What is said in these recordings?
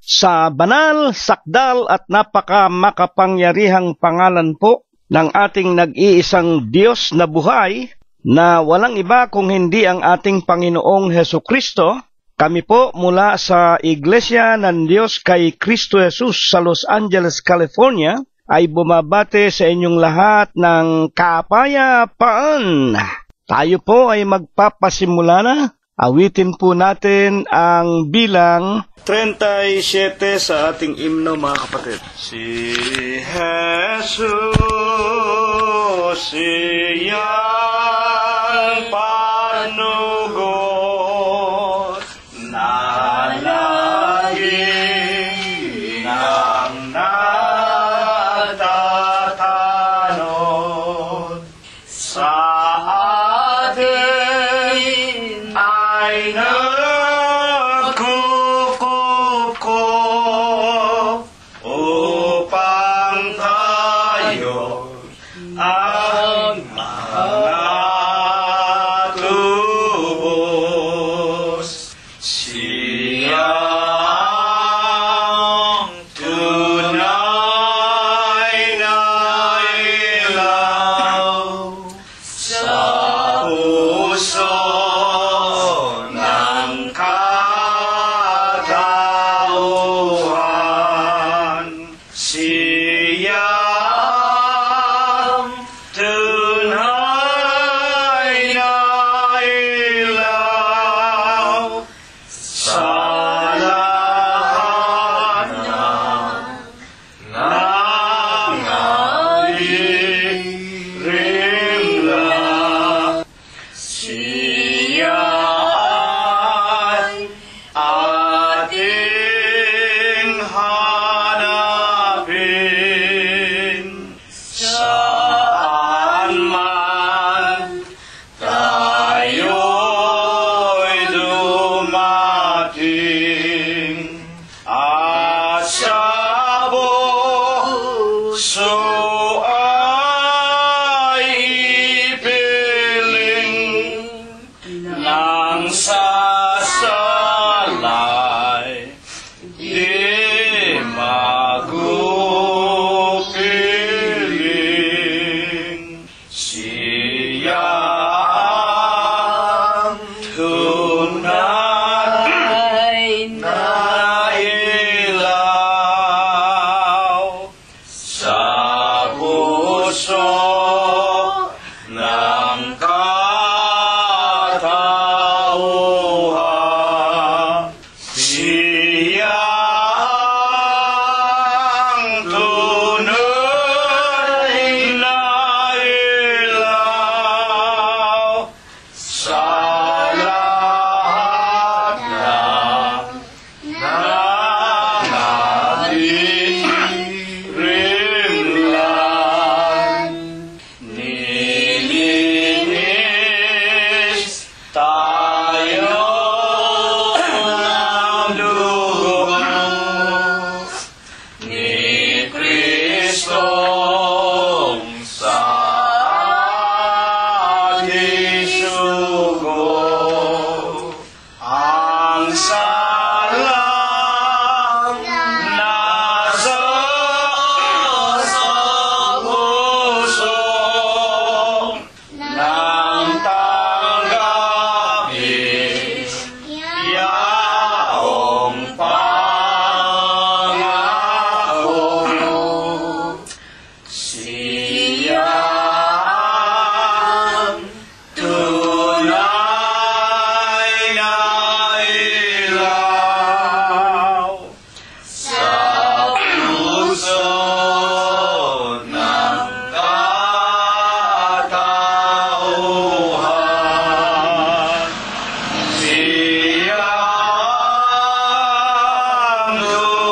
sa banal, sakdal at napaka-makapangyarihang pangalan po ng ating nag-iisang Diyos na buhay, na walang iba kung hindi ang ating Panginoong Hesukristo, kami po mula sa Iglesia ng Diyos kay Kristo Jesus sa Los Angeles, California, ay bumabate sa inyong lahat ng kapayapaan. Tayo po ay magpapasimula na. Awitin po natin ang bilang 37 sa ating himno, mga kapatid. Si Jesus siyang panugot na lagi nang natatanod sa atin ay nagkukuko upang tayo ang mga tubos. Siyang tunay na ilaw sa puso ng katauhan. Siyang tunay na ilaw sa lahat ng nangangirimla. Siya ay ating hanapin saan man tayo'y dumating, at sa puso ay ipiling ng sasalay, di magupiling. Siya ang tunay na ilaw sa puso ng katauhan. Siya ang tunay na ilaw sa lahat ng nangangirimlan. Nilinis tayo ng dugo ni Kristong sa ating sugo. Ang salang nasa puso nang tanggapin yaong pangako. Siya ang tunay na ilaw sa puso ng katauhan. Siya ang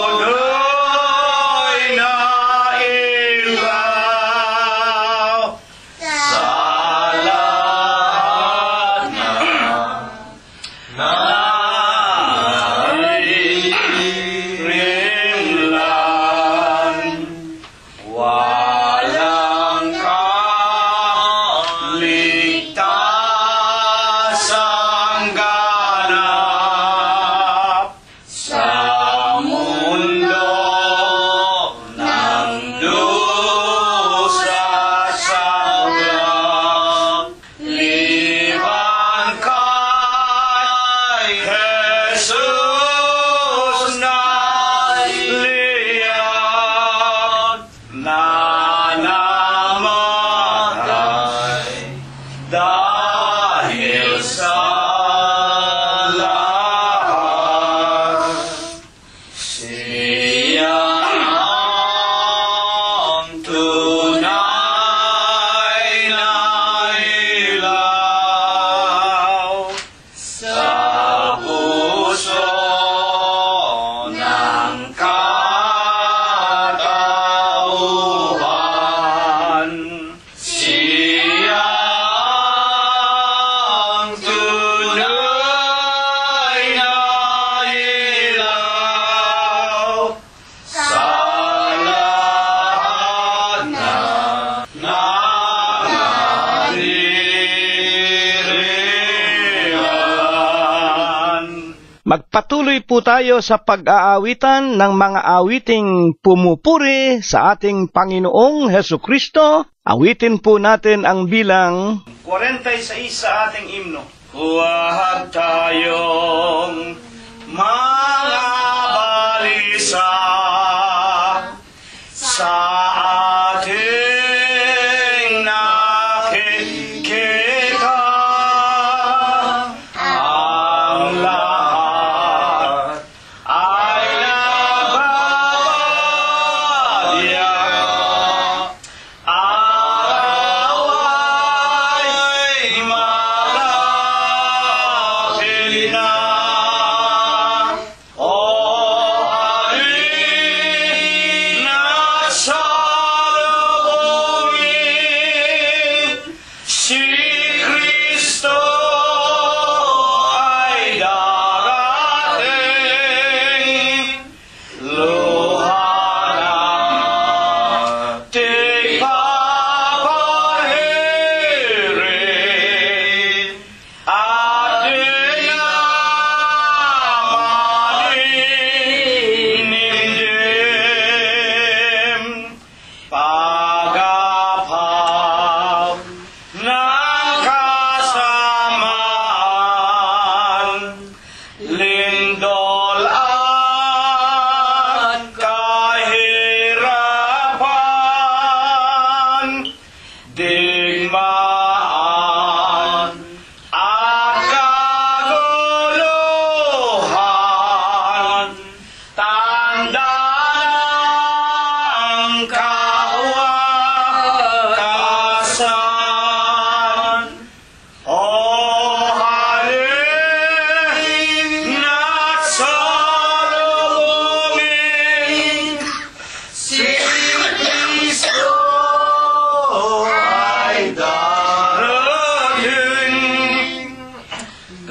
tunay na ilaw sa lahat ng nangirimlan. Walang kaligtasang ganap sa mundo Jesus na liyan na namatay dahil sa lahat. Siya ang tunay na ilaw sa puso ng katauhan. Siya ang tunay na ilaw sa lahat na naririyan. Magpatuloy po tayo sa pag-aawitan ng mga awiting pumupuri sa ating Panginoong Hesukristo. Awitin po natin ang bilang 46 sa ating himno. Huwag tayong mga balisa sa ating nakikita. Ang lahat ay nababadya. Araw ay marahil na. O halina sa lubungin, si Kristo ay darating. Luha nating papahirin, ating amanindim. Pag-apaw ng kasamaan, lindol at kahirapan, digmaan at kaguluhan, tandaan ng kawakasan. O halina sa lubungin, si Kristo ay darating.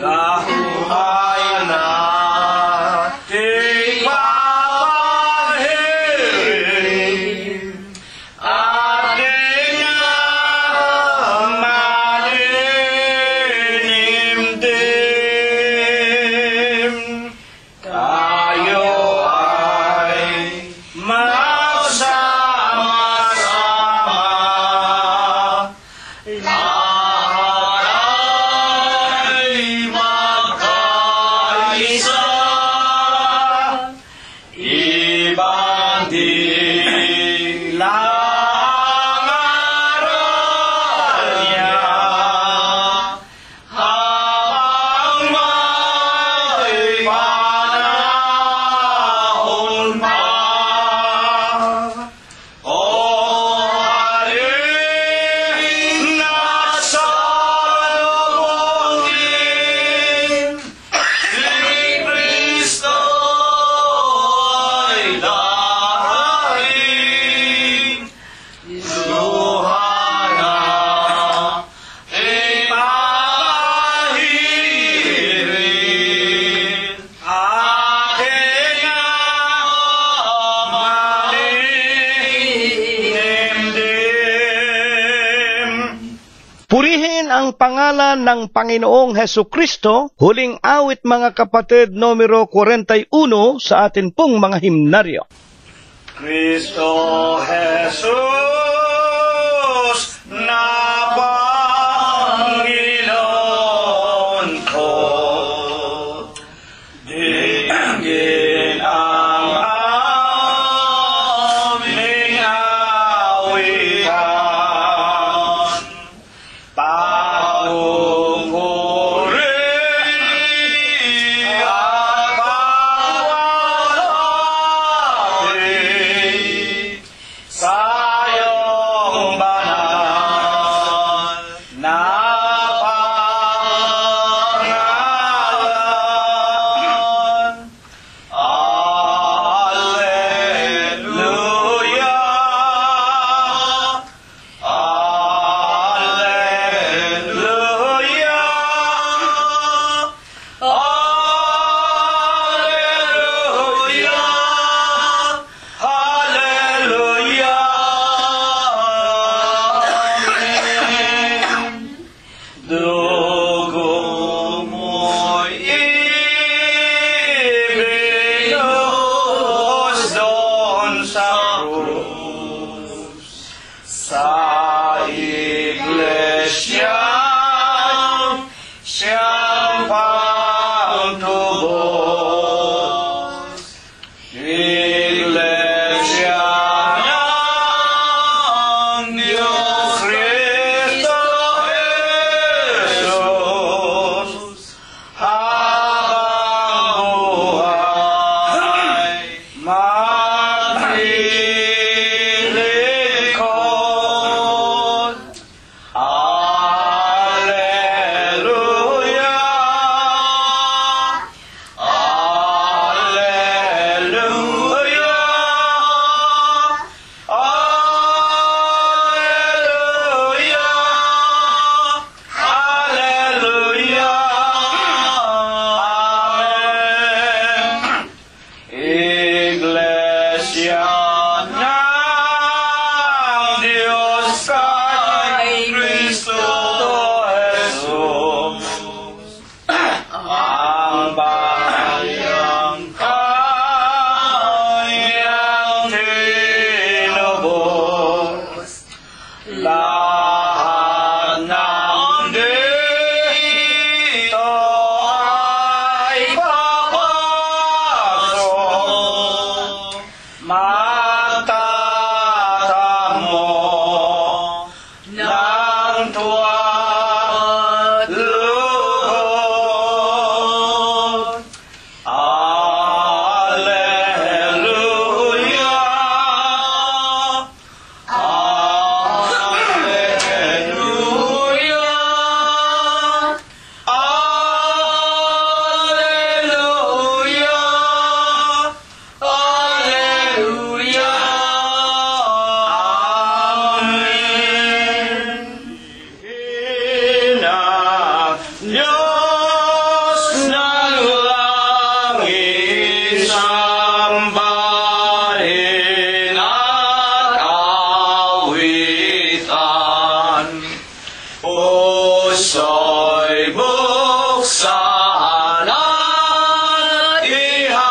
Lahuay nating papahirin, ating amaninimdim. Tayo ay magsama-sama, lahat ay magkaisa. Ibang dila ang aral niya, habang may panahon pa. O halina sa lubungin, si Kristo ay darating. Luha nating papahirin, ating amaninimdim. Purihin ang pangalan ng Panginoong Hesukristo, huling awit mga kapatid, numero 41 sa atin pong mga himnaryo. Kristo Jesus na Panginoon ko, tubos. Iglesia ng Diyos Kristo Jesus, habang buhay maglilingkod. Alleluia, Alleluia, Alleluia, Alleluia, Amen. Iglesia ng Diyos kay Kristo Jesus, ang bayang kanyang tinubos. Lahat ng dito ay papasok, magtatamo ng tuwa't loob. Alleluia, Alleluia, Alleluia, Alleluia, Amen. Ina, Diyos ng langit, sambahin at awitan. Puso'y buksan at ihain,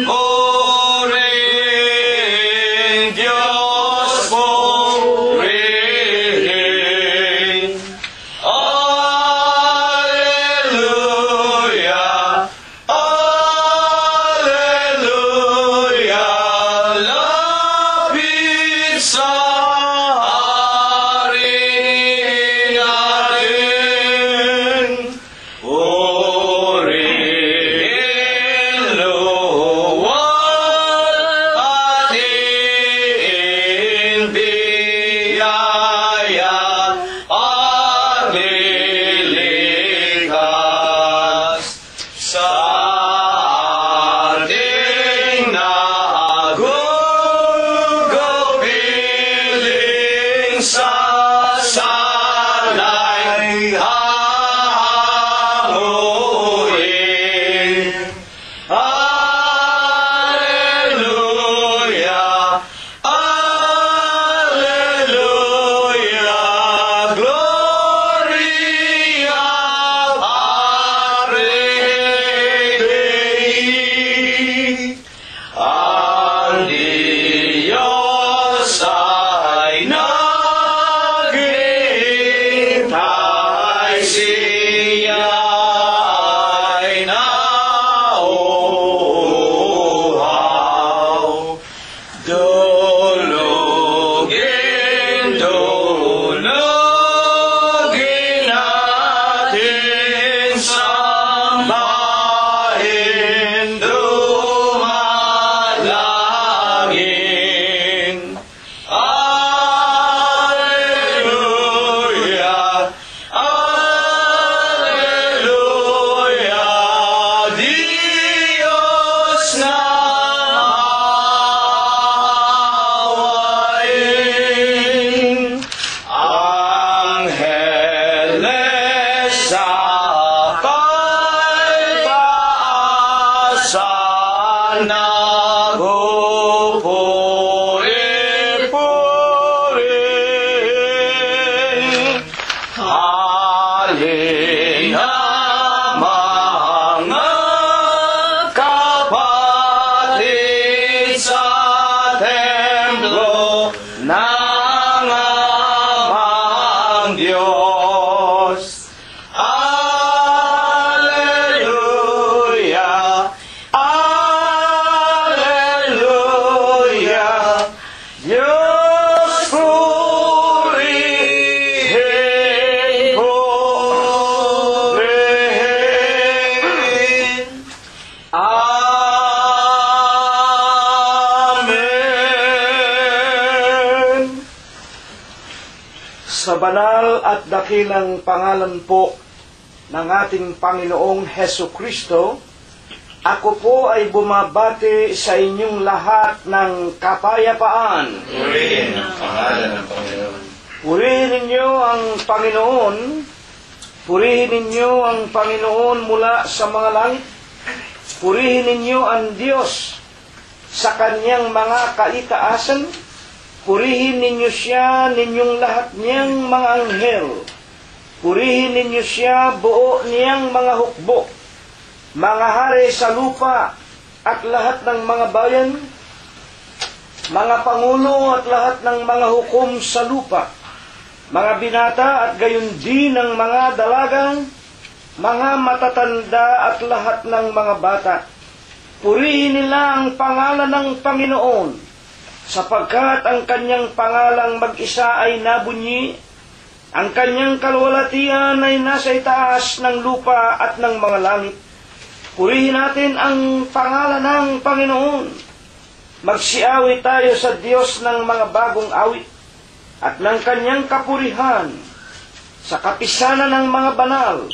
purihin, Diyos purihin. Alleluia, Alleluia, lapit sa hari natin. Purihin, luwal, ating biyaya, paglilikas sa ating nagugupiling sa sanay hahanguin. Alleluia, Alleluia, Gloria Patri Dei. Ang Diyos ay naghihintay, siya ay nauuhaw. Dulugin, dulugin natin, sambahin, dumalangin. Alleluia, Alleluia, Diyos na maawain. Angeles sa pagpaasan, nagpupuri-purihin. Halin na mga kapatid sa templo ng amang Diyos. Alleluia. banal at dakilang pangalan po ng ating Panginoong Hesus Kristo, ako po ay bumabati sa inyong lahat ng kapayapaan. Purihin ang pangalan ng Panginoon. Purihin ninyo ang Panginoon. Purihin ninyo ang Panginoon mula sa mga langit. Purihin ninyo ang Diyos sa kanyang mga kaitaasan. Purihin ninyo siya, ninyong lahat niyang mga anghel. Purihin ninyo siya, buo niyang mga hukbo, mga hari sa lupa at lahat ng mga bayan, mga pangulo at lahat ng mga hukom sa lupa, mga binata at gayon din ng mga dalagang, mga matatanda at lahat ng mga bata. Purihin nila ang pangalan ng Panginoon, sapagkat ang kanyang pangalang mag-isa ay nabunyi, ang kanyang kalwalatian ay nasa itaas ng lupa at ng mga langit. Purihin natin ang pangalan ng Panginoon. Magsiawit tayo sa Diyos ng mga bagong awit at ng kanyang kapurihan sa kapisanan ng mga banal,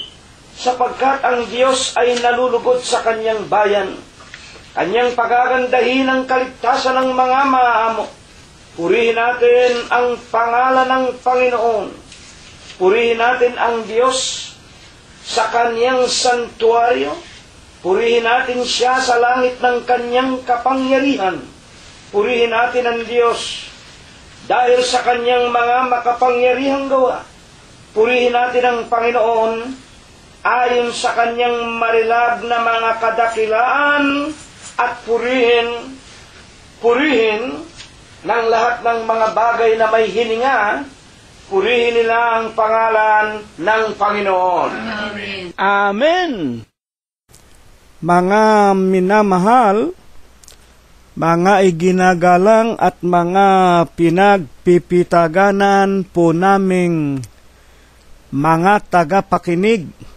sapagkat ang Diyos ay nalulugod sa kanyang bayan. Kanyang pagagandahin ang kaligtasan ng mga maaamo. Purihin natin ang pangalan ng Panginoon. Purihin natin ang Diyos sa kanyang santuaryo. Purihin natin siya sa langit ng kanyang kapangyarihan. Purihin natin ang Diyos dahil sa kanyang mga makapangyarihang gawa. Purihin natin ang Panginoon ayon sa kanyang marilag na mga kadakilaan. At purihin ng lahat ng mga bagay na may hininga, purihin nila ang pangalan ng Panginoon. Amen. Amen. Mga minamahal, mga iginagalang at mga pinagpipitaganan po naming mga tagapakinig,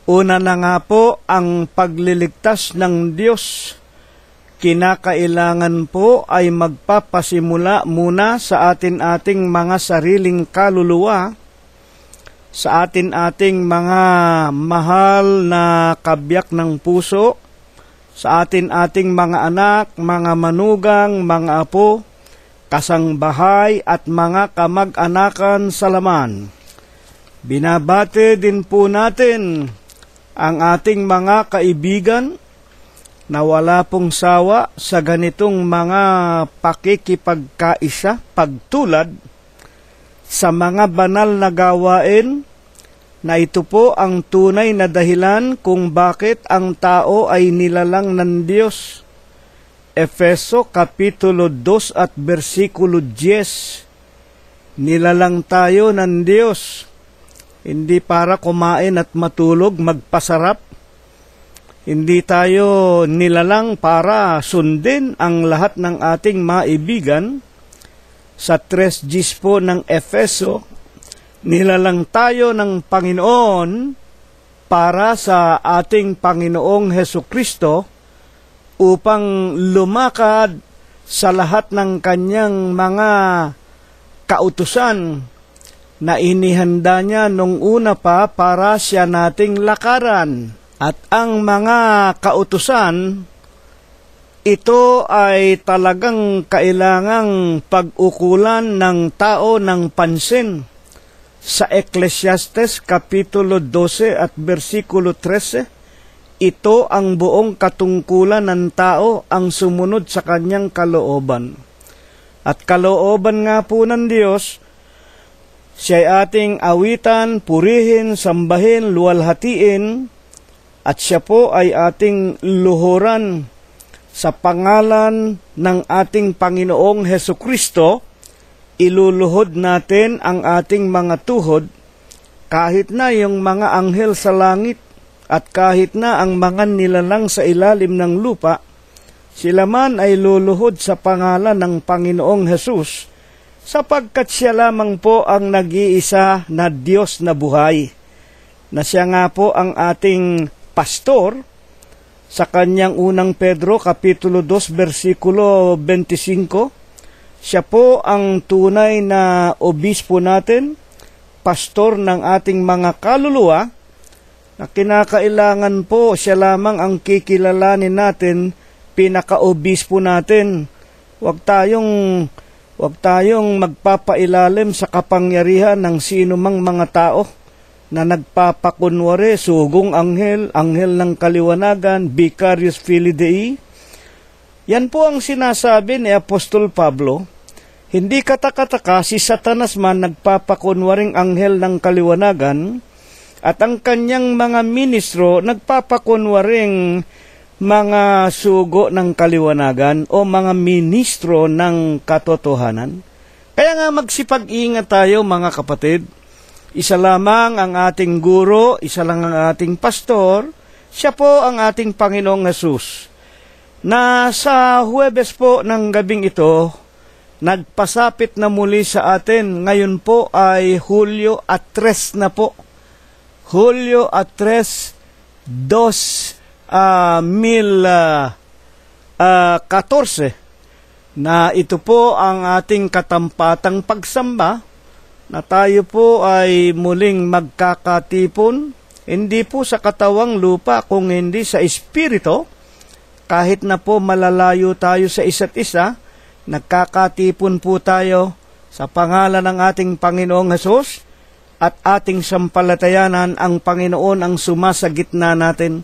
una na nga po ang pagliligtas ng Diyos. Kinakailangan po ay magpapasimula muna sa ating mga sariling kaluluwa, sa ating mga mahal na kabiyak ng puso, sa ating mga anak, mga manugang, mga apo, kasangbahay at mga kamag-anakan sa laman. Binabati din po natin ang ating mga kaibigan na wala pong sawa sa ganitong mga pakikipagkaisa, pagtulad sa mga banal na gawain na ito po ang tunay na dahilan kung bakit ang tao ay nilalang ng Diyos. Efeso Kapitulo 2 at versikulo 10. Nilalang tayo ng Diyos, hindi para kumain at matulog, magpasarap. Hindi tayo nilalang para sundin ang lahat ng ating maibigan. Sa 3:10 po ng Efeso, nilalang tayo ng Panginoon para sa ating Panginoong Hesus Kristo upang lumakad sa lahat ng kanyang mga kautusan na inihanda niya nung una pa para siya nating lakaran. At ang mga kautusan, ito ay talagang kailangang pag-ukulan ng tao ng pansin. Sa Ecclesiastes Kapitulo 12 at versikulo 13, ito ang buong katungkulan ng tao ang sumunod sa kanyang kalooban. At kalooban nga po ng Diyos, siya'y ating awitan, purihin, sambahin, luwalhatiin, at siya po ay ating luhuran sa pangalan ng ating Panginoong Hesus Kristo. Iluluhod natin ang ating mga tuhod kahit na yung mga anghel sa langit at kahit na ang mga nilalang sa ilalim ng lupa, sila man ay luluhod sa pangalan ng Panginoong Hesus, sapagkat siya lamang po ang nag-iisa na Diyos na buhay, na siya nga po ang ating pastor. Sa kanyang unang Pedro Kapitulo 2 versikulo 25, Siya po ang tunay na obispo natin, pastor ng ating mga kaluluwa, na kinakailangan po siya lamang ang kikilalanin natin, pinaka-obispo natin. Huwag tayong magpapailalim sa kapangyarihan ng sino mang mga tao na nagpapakunwari, sugong anghel, anghel ng kaliwanagan, Vicarius Filii Dei. Yan po ang sinasabi ni Apostol Pablo. Hindi katakataka si Satanas man nagpapakunwaring anghel ng kaliwanagan at ang kanyang mga ministro nagpapakunwaring mga sugo ng kaliwanagan o mga ministro ng katotohanan. Kaya nga magsipag-ingat tayo mga kapatid. Isa lamang ang ating guro, isa lang ang ating pastor, siya po ang ating Panginoong Hesus. Na sa Huwebes po ng gabing ito, nagpasapit na muli sa atin. Ngayon po ay Hulyo 3 na po. Hulyo 3, 2014 na ito po ang ating katampatang pagsamba na tayo po ay muling magkakatipon, hindi po sa katawang lupa, kung hindi sa espiritu. Kahit na po malalayo tayo sa isa't isa, nagkakatipon po tayo sa pangalan ng ating Panginoong Hesus at ating sampalatayanan. Ang Panginoon ang sumasa gitna natin.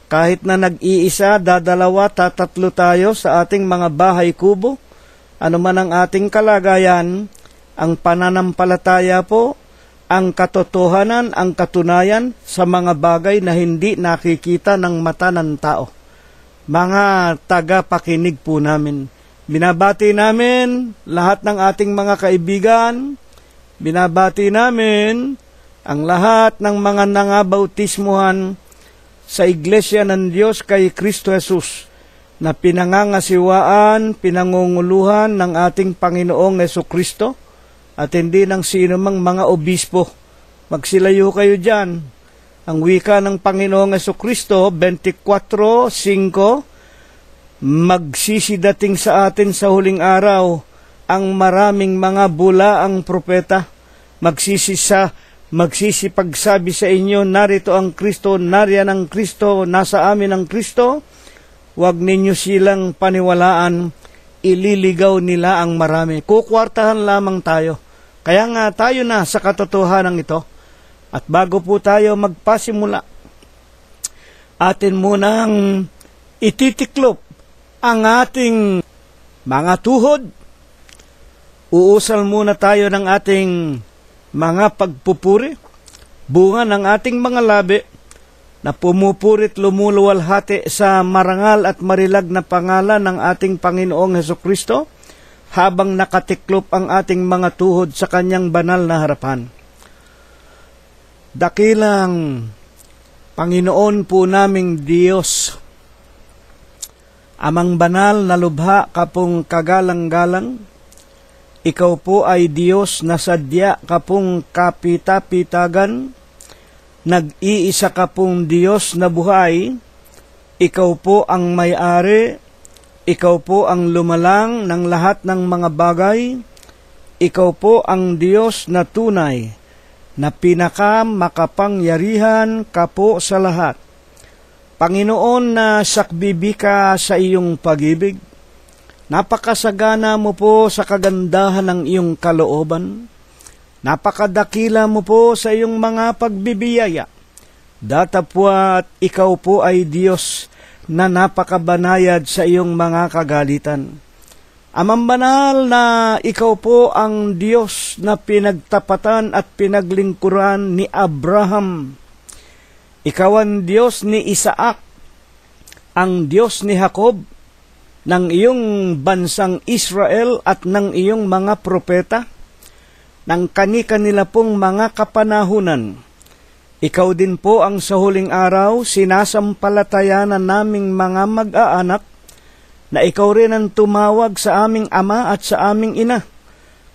Kahit na nag-iisa, dadalawa, tatatlo tayo sa ating mga bahay kubo, ano man ang ating kalagayan, ang pananampalataya po, ang katotohanan, ang katunayan sa mga bagay na hindi nakikita ng mata ng tao. Mga tagapakinig po namin, binabati namin lahat ng ating mga kaibigan, binabati namin ang lahat ng mga nangabautismuhan sa Iglesia ng Diyos kay Kristo Jesus na pinangangasiwaan, pinangunguluhan ng ating Panginoong Jesucristo at hindi ng sino mang mga obispo. Magsilayo kayo dyan. Ang wika ng Panginoong Jesucristo, 24:5, magsisidating sa atin sa huling araw ang maraming mga bulaang propeta. Magsisipagsabi sa inyo, narito ang Kristo, nariyan ang Kristo, nasa amin ang Kristo. Huwag ninyo silang paniwalaan, ililigaw nila ang marami. Kukwartahan lamang tayo. Kaya nga tayo na sa katotohanan ito. At bago po tayo magpasimula, atin munang ititiklop ang ating mga tuhod. Uusal muna tayo ng ating mga pagpupuri, bunga ng ating mga labi na pumupurit lumuluwalhati sa marangal at marilag na pangalan ng ating Panginoong Hesukristo habang nakatiklop ang ating mga tuhod sa kanyang banal na harapan. Dakilang Panginoon po naming Diyos, amang banal na lubha kapong kagalang-galang, ikaw po ay Diyos na sadya kapong kapita-pitagan, nag-iisa kapong Diyos na buhay, ikaw po ang may-ari, ikaw po ang lumalang ng lahat ng mga bagay, ikaw po ang Diyos na tunay, na pinakamakapangyarihan ka po sa lahat. Panginoon, na sakbibi ka sa iyong pag-ibig, napakasagana mo po sa kagandahan ng iyong kalooban, napakadakila mo po sa iyong mga pagbibiyaya, datapwat ikaw po ay Diyos na napakabanayad sa iyong mga kagalitan. Amang banal na ikaw po ang Diyos na pinagtapatan at pinaglingkuran ni Abraham. Ikaw ang Diyos ni Isaac, ang Diyos ni Jacob, ng iyong bansang Israel at ng iyong mga propeta, ng kani-kanila pong mga kapanahunan. Ikaw din po ang sa huling araw sinasampalatayanan naming mga mag-aanak, na ikaw rin ang tumawag sa aming ama at sa aming ina.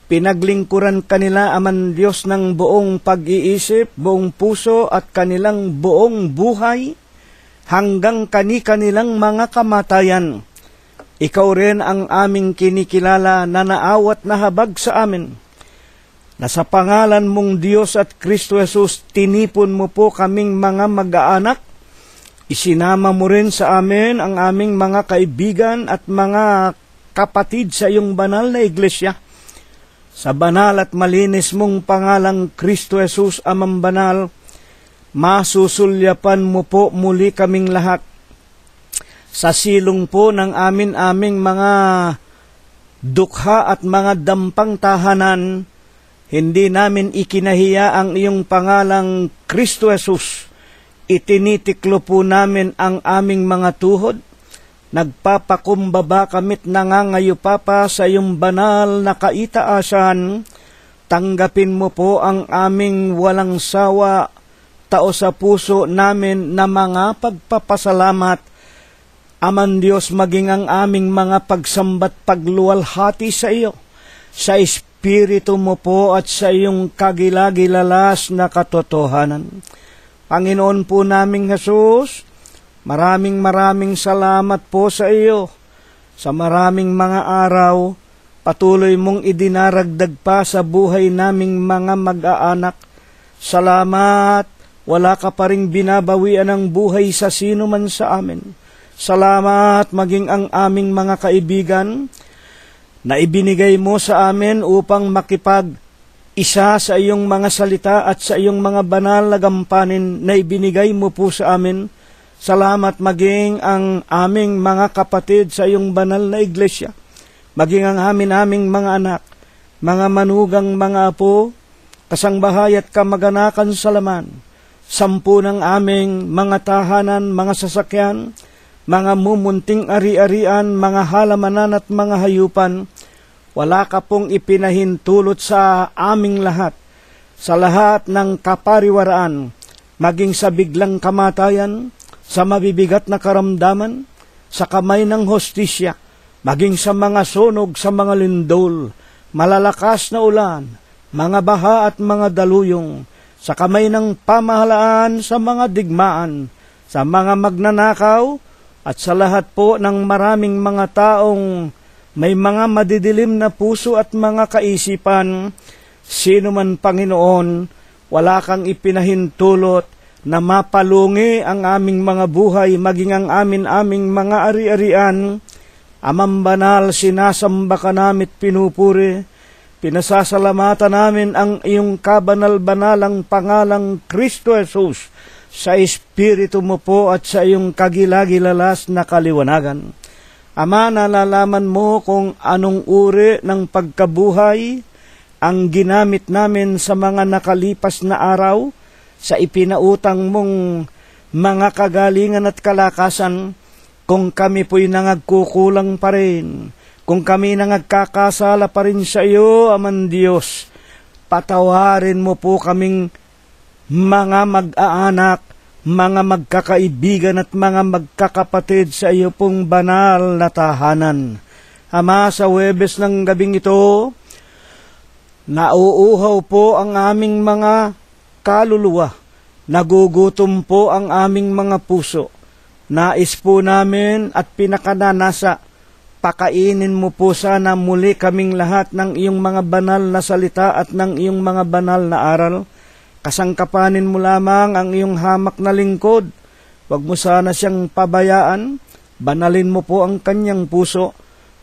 Pinaglingkuran kanila aman Diyos ng buong pag-iisip, buong puso at kanilang buong buhay, hanggang kani-kanilang mga kamatayan. Ikaw rin ang aming kinikilala na naawat na habag sa amin, na sa pangalan mong Diyos at Kristo Jesus, tinipon mo po kaming mga mag-aanak. Isinama mo rin sa amin ang aming mga kaibigan at mga kapatid sa iyong banal na iglesia. Sa banal at malinis mong pangalang Kristo Jesus, Amang Banal, masusulyapan mo po muli kaming lahat sa silong po ng aming mga dukha at mga dampang tahanan. Hindi namin ikinahiya ang iyong pangalang Kristo Jesus. Itinitiklo po namin ang aming mga tuhod. Nagpapakumbaba kamit nangangayo papa sa iyong banal na kaitaasan. Tanggapin mo po ang aming walang sawa, tao sa puso namin na mga pagpapasalamat. Aman Diyos, maging ang aming mga pagsambat pagluwalhati sa iyo, sa Espiritu mo po at sa iyong kagilagilalas na katotohanan. Panginoon po naming Jesus, maraming salamat po sa iyo. Sa maraming mga araw, patuloy mong idinaragdag pa sa buhay naming mga mag-aanak. Salamat, wala ka pa ring binabawian ng buhay sa sino man sa amin. Salamat maging ang aming mga kaibigan na ibinigay mo sa amin upang makipag-isa sa iyong mga salita at sa iyong mga banal na gampanin na ibinigay mo po sa amin. Salamat maging ang aming mga kapatid sa iyong banal na iglesia, maging ang aming mga anak, mga manugang mga apo, kasangbahay at kamag-anakan sa laman, 10 ng aming mga tahanan, mga sasakyan, mga mumunting ari-arian, mga halamanan at mga hayupan. Wala ka pong ipinahintulot sa aming lahat, sa lahat ng kapariwaraan, maging sa biglang kamatayan, sa mabibigat na karamdaman, sa kamay ng hostisya, maging sa mga sunog, sa mga lindol, malalakas na ulan, mga baha at mga daluyong, sa kamay ng pamahalaan, sa mga digmaan, sa mga magnanakaw, at sa lahat po ng maraming mga taong may mga madidilim na puso at mga kaisipan. Sino man, Panginoon, wala kang ipinahintulot na mapalungi ang aming mga buhay, maging ang aming mga ari-arian. Amang Banal, sinasamba ka namit pinupuri. Pinasasalamatan namin ang iyong kabanal-banalang pangalang Kristo Jesus, sa Espiritu mo po at sa iyong kagilagilalas na kaliwanagan. Ama, nalalaman mo kung anong uri ng pagkabuhay ang ginamit namin sa mga nakalipas na araw, sa ipinautang mong mga kagalingan at kalakasan. Kung kami po'y nangagkukulang pa rin, kung kami nangagkakasala pa rin sa iyo, Amang Diyos, patawarin mo po kaming mga mag-aanak, mga magkakaibigan at mga magkakapatid sa iyo pong banal na tahanan. Ama, sa Huwebes ng gabing ito, nauuhaw po ang aming mga kaluluwa, nagugutom po ang aming mga puso. Nais po namin at pinakananasa, pakainin mo po sana muli kaming lahat ng iyong mga banal na salita at ng iyong mga banal na aral. Kasangkapanin mo lamang ang iyong hamak na lingkod. Huwag mo sana siyang pabayaan. Banalin mo po ang kanyang puso.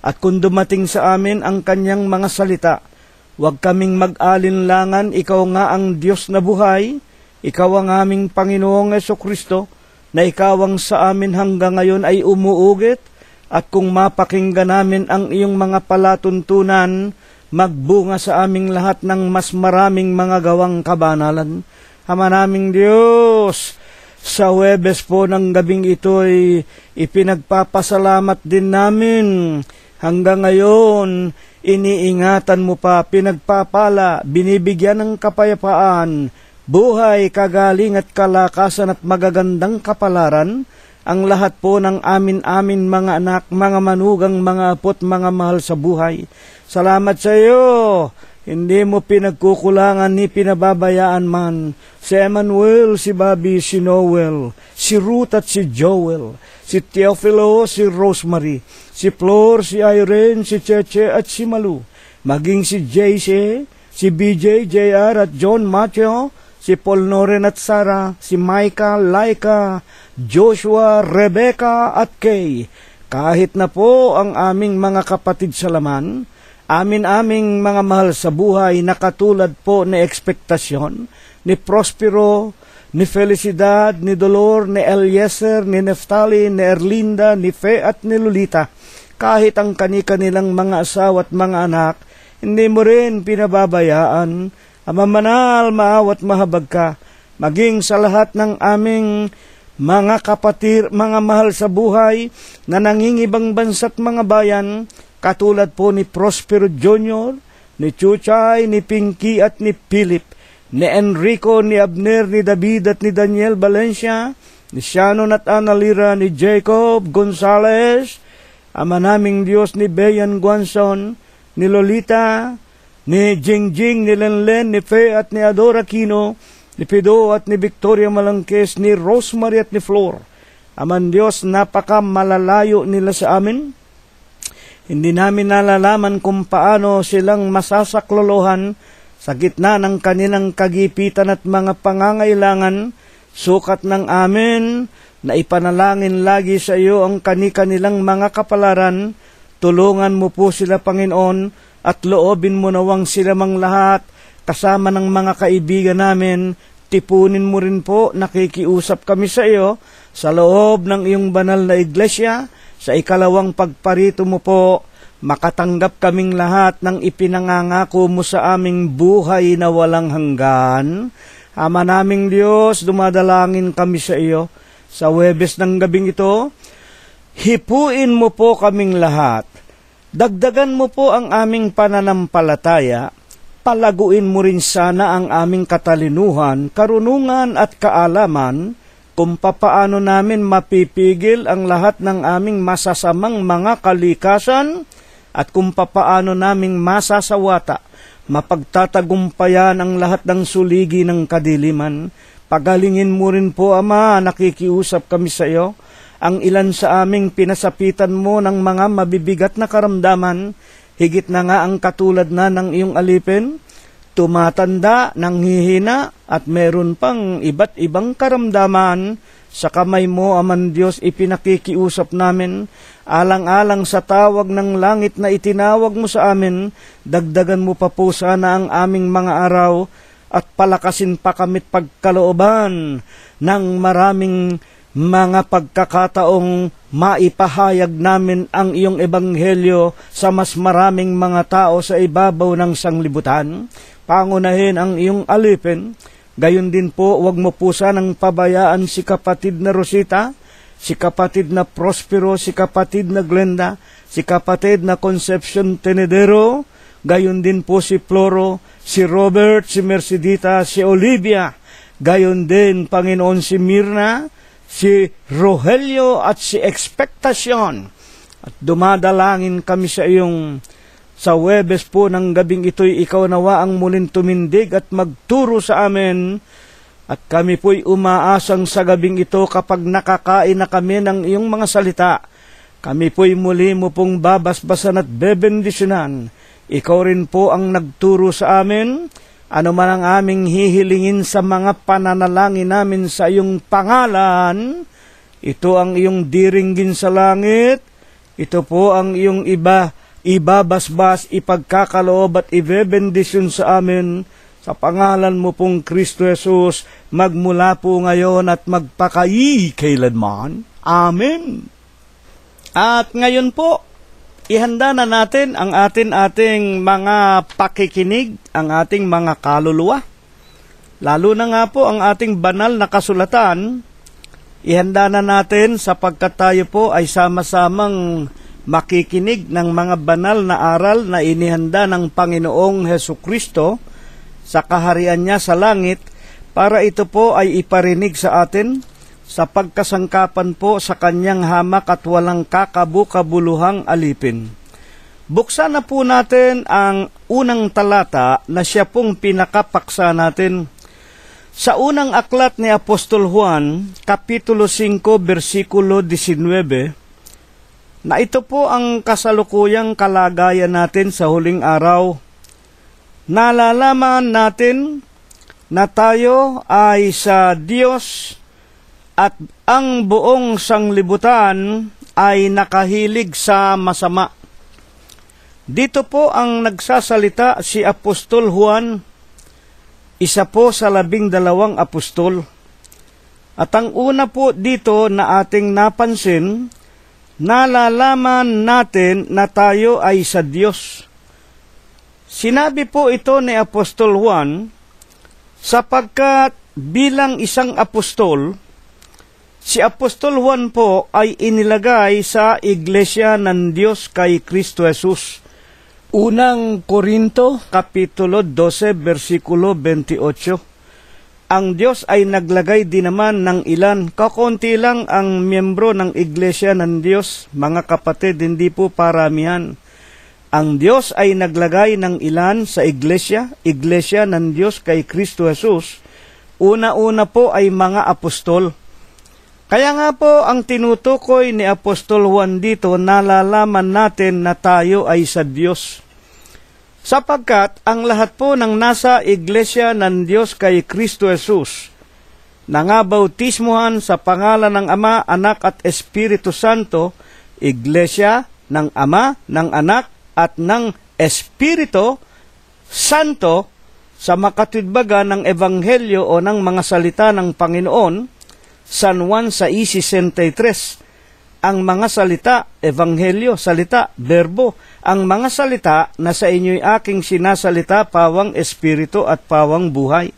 At kung dumating sa amin ang kanyang mga salita, huwag kaming mag-alinlangan. Ikaw nga ang Diyos na buhay. Ikaw ang aming Panginoong Jesucristo, na ikaw ang sa amin hanggang ngayon ay umuugit. At kung mapakinggan namin ang iyong mga palatuntunan, magbunga sa aming lahat ng mas maraming mga gawang kabanalan. Ama naming Diyos, sa Huwebes po ng gabing ito ay ipinagpapasalamat din namin. Hanggang ngayon, iniingatan mo pa, pinagpapala, binibigyan ng kapayapaan, buhay, kagaling at kalakasan at magagandang kapalaran ang lahat po ng amin mga anak, mga manugang, mga apot, mga mahal sa buhay. Salamat sa iyo Hindi mo pinagkukulangan ni pinababayaan man si Emmanuel, si Bobby, si Noel, si Ruth at si Joel, si Teofilo, si Rosemary, si Flor, si Irene, si Cheche at si Malu, maging si JC, si BJ, JR at John Matthew, si Paul Noren at Sarah, si Micah, Laika, Joshua, Rebecca at Kay. Kahit na po ang aming mga kapatid sa laman, aming mga mahal sa buhay na katulad po ni Ekspektasyon, ni Prospero, ni Felicidad, ni Dolor, ni Eliezer, ni Neftali, ni Erlinda, ni Fe at ni Lolita. Kahit ang kanilang mga asawa at mga anak, hindi mo rin pinababayaan. Ama manal, maawat mahabag ka, maging sa lahat ng aming mga kapatid, mga mahal sa buhay na nangingibang bansa't mga bayan, katulad po ni Prospero Jr., ni Chuchay, ni Pinky at ni Philip, ni Enrico, ni Abner, ni David at ni Daniel Valencia, ni Shannon at Analira, ni Jacob Gonzales, Ama naming Diyos, ni Bayan Guanzon, ni Lolita, ni Jingjing, ni Lenlen, ni Fe at ni Adora Aquino, ni Pido at ni Victoria Malangkes, ni Rosemary at ni Flor. Aman Diyos, napaka malalayo nila sa amin. Hindi namin nalalaman kung paano silang masasaklolohan sa gitna ng kanilang kagipitan at mga pangangailangan. Sukat ng amin na ipanalangin lagi sa iyo ang kanilang mga kapalaran. Tulungan mo po sila, Panginoon, at loobin mo nawang sila mang lahat, kasama ng mga kaibigan namin. Tipunin mo rin po, nakikiusap kami sa iyo, sa loob ng iyong banal na iglesia. Sa ikalawang pagparito mo po, makatanggap kaming lahat ng ipinangangako mo sa aming buhay na walang hanggan. Ama naming Diyos, dumadalangin kami sa iyo. Sa Huwebes ng gabing ito, hipuin mo po kaming lahat. Dagdagan mo po ang aming pananampalataya. Palaguin mo rin sana ang aming katalinuhan, karunungan at kaalaman, kung papaano namin mapipigil ang lahat ng aming masasamang mga kalikasan at kung papaano naming masasawata, mapagtatagumpayan ang lahat ng suligi ng kadiliman. Pagalingin mo rin po, Ama, nakikiusap kami sa iyo. Ang ilan sa aming pinasapitan mo ng mga mabibigat na karamdaman, higit na nga ang katulad na ng iyong alipin, tumatanda, nanghihina, at meron pang iba't ibang karamdaman. Sa kamay mo, Aman Diyos, ipinakikiusap namin, alang-alang sa tawag ng langit na itinawag mo sa amin, dagdagan mo pa po sana ang aming mga araw, at palakasin pa kami't pagkalooban ng maraming mga pagkakataong maipahayag namin ang iyong ebanghelyo sa mas maraming mga tao sa ibabaw ng sanglibutan. Pangunahin ang iyong alipin. Gayon din po, wag mo po sanang pabayaan si kapatid na Rosita, si kapatid na Prospero, si kapatid na Glenda, si kapatid na Concepcion Tenedero, gayon din po si Floro, si Robert, si Mercedita, si Olivia, gayon din, Panginoon, si Mirna, si Rogelio at si Ekspektasyon. At dumadalangin kami sa iyong sa Huwebes po ng gabing ito'y ikaw nawa ang muling tumindig at magturo sa amin. At kami po'y umaasang sa gabing ito kapag nakakain na kami ng iyong mga salita. Kami po'y muli mo pong babasbasan at bebendisyonan. Ikaw rin po ang nagturo sa amin. Ano man ang aming hihilingin sa mga pananalangin namin sa iyong pangalan, ito ang iyong diringgin sa langit. Ito po ang iyong ibabasbas, ipagkakaloob at ibebendisyon sa amin sa pangalan mo pong Kristo Jesus, magmula po ngayon at magpakailanman. Amen. At ngayon po, ihanda na natin ang ating mga pakikinig, ang ating mga kaluluwa. Lalo na nga po ang ating banal na kasulatan, ihanda na natin sapagkat tayo po ay sama-samang makikinig ng mga banal na aral na inihanda ng Panginoong Hesukristo sa kaharian niya sa langit, para ito po ay iparinig sa atin sa pagkasangkapan po sa kanyang hamak at walang kakabukabuluhang alipin. Buksan na po natin ang unang talata na siya pong pinakapaksa natin. Sa unang aklat ni Apostol Juan, Kapitulo 5, versikulo 19, na ito po ang kasalukuyang kalagayan natin sa huling araw. Nalalaman natin na tayo ay sa Diyos at ang buong sanglibutan ay nakahilig sa masama. Dito po ang nagsasalita si Apostol Juan, isa po sa 12 apostol. At ang una po dito na ating napansin, nalalaman natin na tayo ay sa Diyos. Sinabi po ito ni Apostol Juan sapagkat bilang isang apostol, si Apostol Juan po ay inilagay sa Iglesia ng Diyos kay Kristo Jesus. Unang Korinto, Kapitulo 12, versikulo 28. Ang Diyos ay naglagay din naman ng ilan, kakunti lang ang miyembro ng Iglesia ng Diyos, mga kapatid, hindi po paramihan. Ang Diyos ay naglagay ng ilan sa Iglesia ng Diyos kay Kristo Jesus. Una-una po ay mga apostol. Kaya nga po ang tinutukoy ni Apostol Juan dito, nalalaman natin na tayo ay sa Diyos. Sapagkat ang lahat po ng nasa Iglesia ng Diyos kay Kristo Jesus, nangabautismuhan sa pangalan ng Ama, Anak at Espiritu Santo, Iglesia ng Ama, ng Anak at ng Espiritu Santo, sa makatwidbaga ng Ebanghelyo o ng mga salita ng Panginoon, San Juan 6:63. Ang mga salita, Ebanghelyo, salita, verbo, ang mga salita na sa inyo'y aking sinasalita, pawang espiritu at pawang buhay.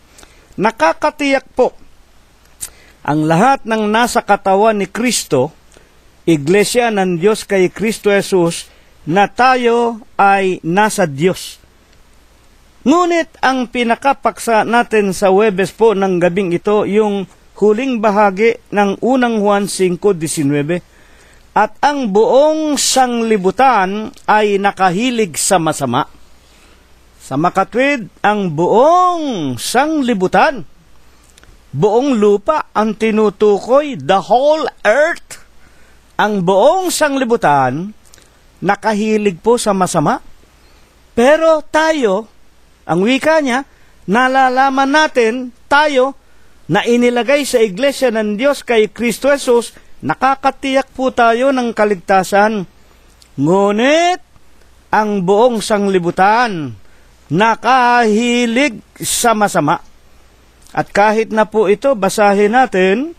Nakakatiyak po, ang lahat ng nasa katawan ni Kristo, Iglesia ng Diyos kay Kristo Jesus, na tayo ay nasa Diyos. Ngunit ang pinakapaksa natin sa Huwebes po ng gabing ito, yung huling bahagi ng unang Juan 5:19, at ang buong sanglibutan ay nakahilig sa masama. Sa makatwid, ang buong sanglibutan, buong lupa ang tinutukoy, the whole earth, ang buong sanglibutan, nakahilig po sa masama. Pero tayo, ang wika niya, nalalaman natin, tayo, na inilagay sa Iglesia ng Diyos kay Kristo Jesus, nakakatiyak po tayo ng kaligtasan. Ngunit, ang buong sanglibutan, nakahilig sa masama. At kahit na po ito, basahin natin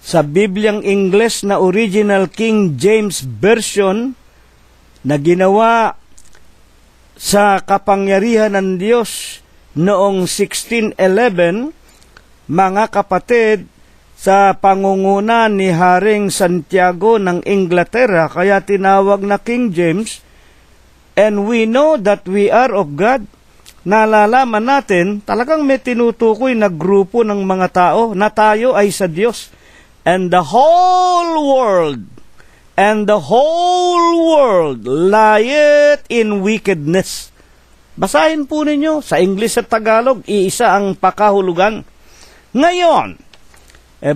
sa Bibliang Ingles na Original King James Version, na ginawa sa kapangyarihan ng Diyos noong 1611, mga kapatid, sa pangunguna ni Haring Santiago ng Inglaterra, kaya tinawag na King James. And we know that we are of God. Nalalaman natin, talagang may tinutukoy na grupo ng mga tao na tayo ay sa Diyos. And the whole world lieth in wickedness. Basahin po ninyo sa English at Tagalog, iisa ang pakahulugan. Ngayon,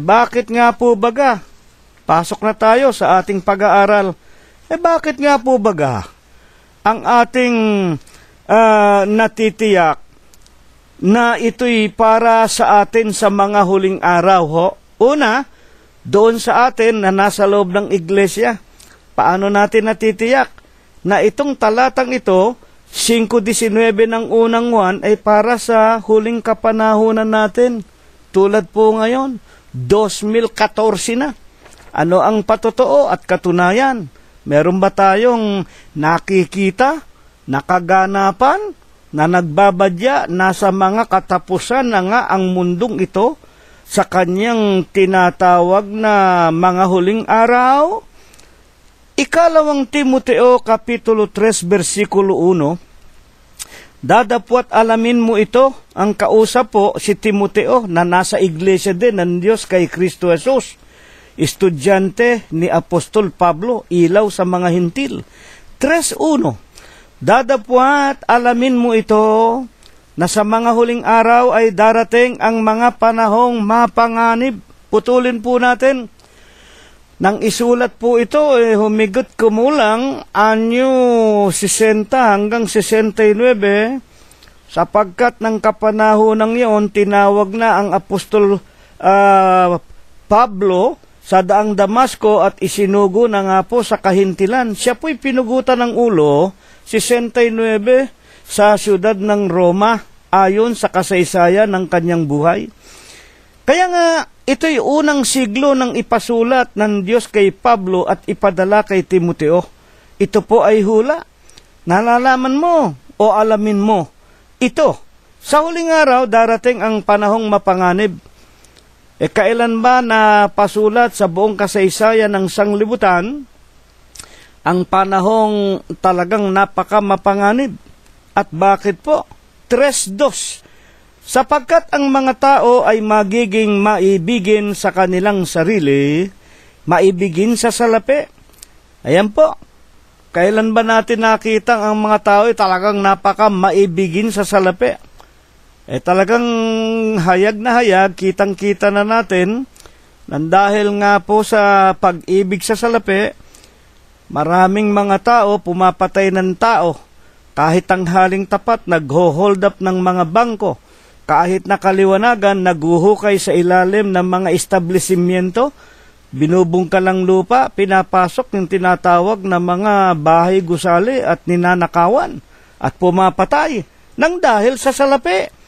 bakit nga po baga? Pasok na tayo sa ating pag-aaral. Bakit nga po baga ang ating natitiyak na ito'y para sa atin sa mga huling araw, ho? Una, doon sa atin na nasa loob ng iglesia. Paano natin natitiyak na itong talatang ito, 5:19 ng unang Juan, ay para sa huling kapanahunan natin? Tulad po ngayon, 2014 na. Ano ang patotoo at katunayan? Meron ba tayong nakikita, nakaganapan, na nagbabadya, nasa mga katapusan na nga ang mundong ito sa kanyang tinatawag na mga huling araw? Ikalawang Timoteo, Kapitulo 3, versikulo 1, dadapwat alamin mo ito, ang kausap po si Timoteo na nasa iglesia din ng Diyos kay Kristo Jesus, estudyante ni Apostol Pablo, ilaw sa mga hintil. 3:1. Dadapwat alamin mo ito na sa mga huling araw ay darating ang mga panahong mapanganib. Putulin po natin. Nang isulat po ito, humigot kumulang anyo 60 hanggang 69, sapagkat ng kapanahonang iyon, tinawag na ang Apostol Pablo sa daang Damasco at isinugo na nga po sa kahintilan. Siya po'y pinugutan ng ulo, 69, sa siyudad ng Roma, ayon sa kasaysayan ng kanyang buhay. Kaya nga, ito'y unang siglo ng ipasulat ng Diyos kay Pablo at ipadala kay Timoteo. Ito po ay hula. Nalalaman mo o alamin mo. Ito, sa huling araw, darating ang panahong mapanganib. Kailan ba na pasulat sa buong kasaysayan ng sanglibutan ang panahong talagang napakamapanganib? At bakit po? 3:2. Sapagkat ang mga tao ay magiging maibigin sa kanilang sarili, maibigin sa salapi. Ayan po. Kailan ba natin nakita ang mga tao ay talagang napaka maibigin sa salapi? Talagang hayag na hayag, kitang-kita na natin, nang dahil nga po sa pag-ibig sa salapi, maraming mga tao pumapatay ng tao. Kahit tanghaling tapat, nag-hold up ng mga bangko. Kahit nakaliwanagan, naguhukay sa ilalim ng mga establishmento, binubungkal ang lupa, pinapasok yung tinatawag na mga bahay gusali at ninanakawan at pumapatay nang dahil sa salapi.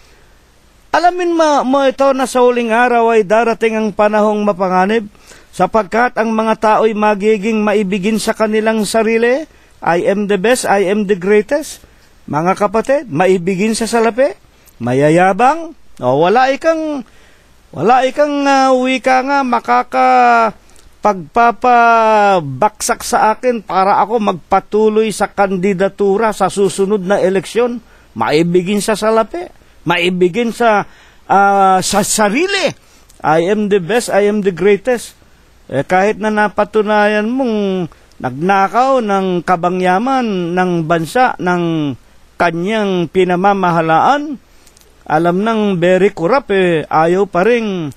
Alamin mo ito na sa huling araw ay darating ang panahong mapanganib, sapagkat ang mga tao'y magiging maibigin sa kanilang sarili. I am the best, I am the greatest. Mga kapatid, maibigin sa salapi. Mayayabang, wala ikang wika nga pagpapabaksak sa akin para ako magpatuloy sa kandidatura sa susunod na eleksyon. Maibigin sa salapi, maibigin sa sarili. I am the best, I am the greatest. Kahit na napatunayan mong nagnakaw ng kabangyaman ng bansa, ng kanyang pinamamahalaan, alam ng very corrupt, ayaw pa rin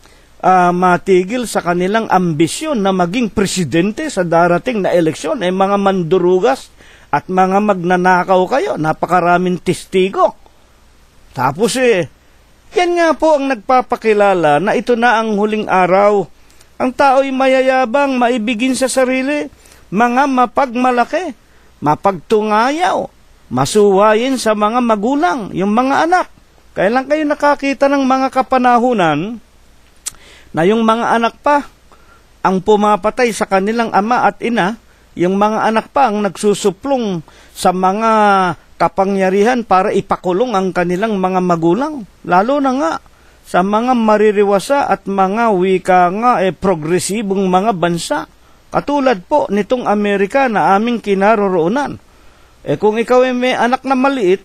matigil sa kanilang ambisyon na maging presidente sa darating na eleksyon. Mga mandurugas at mga magnanakaw kayo, napakaraming testigo. Tapos yan nga po ang nagpapakilala na ito na ang huling araw. Ang tao'y mayayabang, maibigin sa sarili, mga mapagmalaki, mapagtungayaw, masuwayin sa mga magulang, yung mga anak. Kailan kayo nakakita ng mga kapanahunan na yung mga anak pa ang pumapatay sa kanilang ama at ina, yung mga anak pa ang nagsusuplong sa mga kapangyarihan para ipakulong ang kanilang mga magulang? Lalo na nga sa mga maririwasa at mga wika nga progresibong mga bansa. Katulad po nitong Amerika na aming kinaroroonan. Kung ikaw ay may anak na maliit,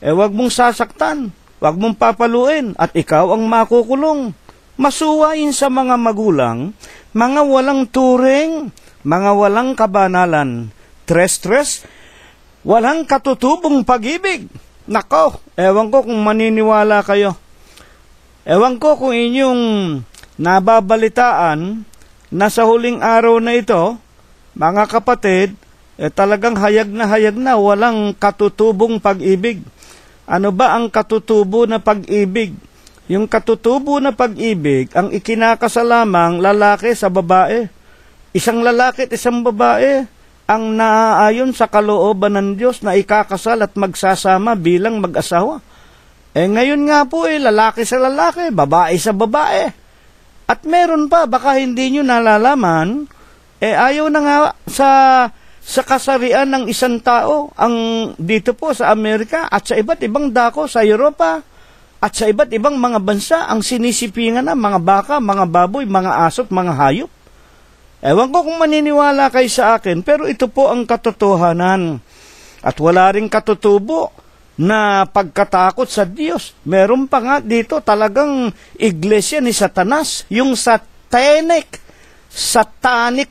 wag mong sasaktan. Huwag mong papaluin at ikaw ang makukulong. Masuwain sa mga magulang, mga walang turing, mga walang kabanalan. Tres, walang katutubong pag-ibig. Nako, ewan ko kung maniniwala kayo. Ewan ko kung inyong nababalitaan na sa huling araw na ito, mga kapatid, talagang hayag na walang katutubong pag-ibig. Ano ba ang katutubo na pag-ibig? Yung katutubo na pag-ibig, ang ikinakasalamang lalaki sa babae. Isang lalaki at isang babae ang naaayon sa kalooban ng Diyos na ikakasal at magsasama bilang mag-asawa. Ngayon nga po lalaki sa lalaki, babae sa babae. At meron pa, baka hindi nyo nalalaman, ayaw na nga sa kasarian ng isang tao ang dito po sa Amerika at sa iba't ibang dako sa Europa at sa iba't ibang mga bansa ang sinisipingan na mga baka, mga baboy, mga aso, mga hayop. Ewan ko kung maniniwala kayo sa akin, pero ito po ang katotohanan. At wala ring katutubo na pagkatakot sa Diyos. Meron pa nga dito talagang iglesia ni Satanas, yung satanic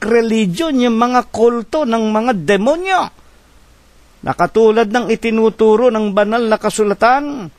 religion, yung mga kulto ng mga demonyo. na katulad ng itinuturo ng banal na kasulatan.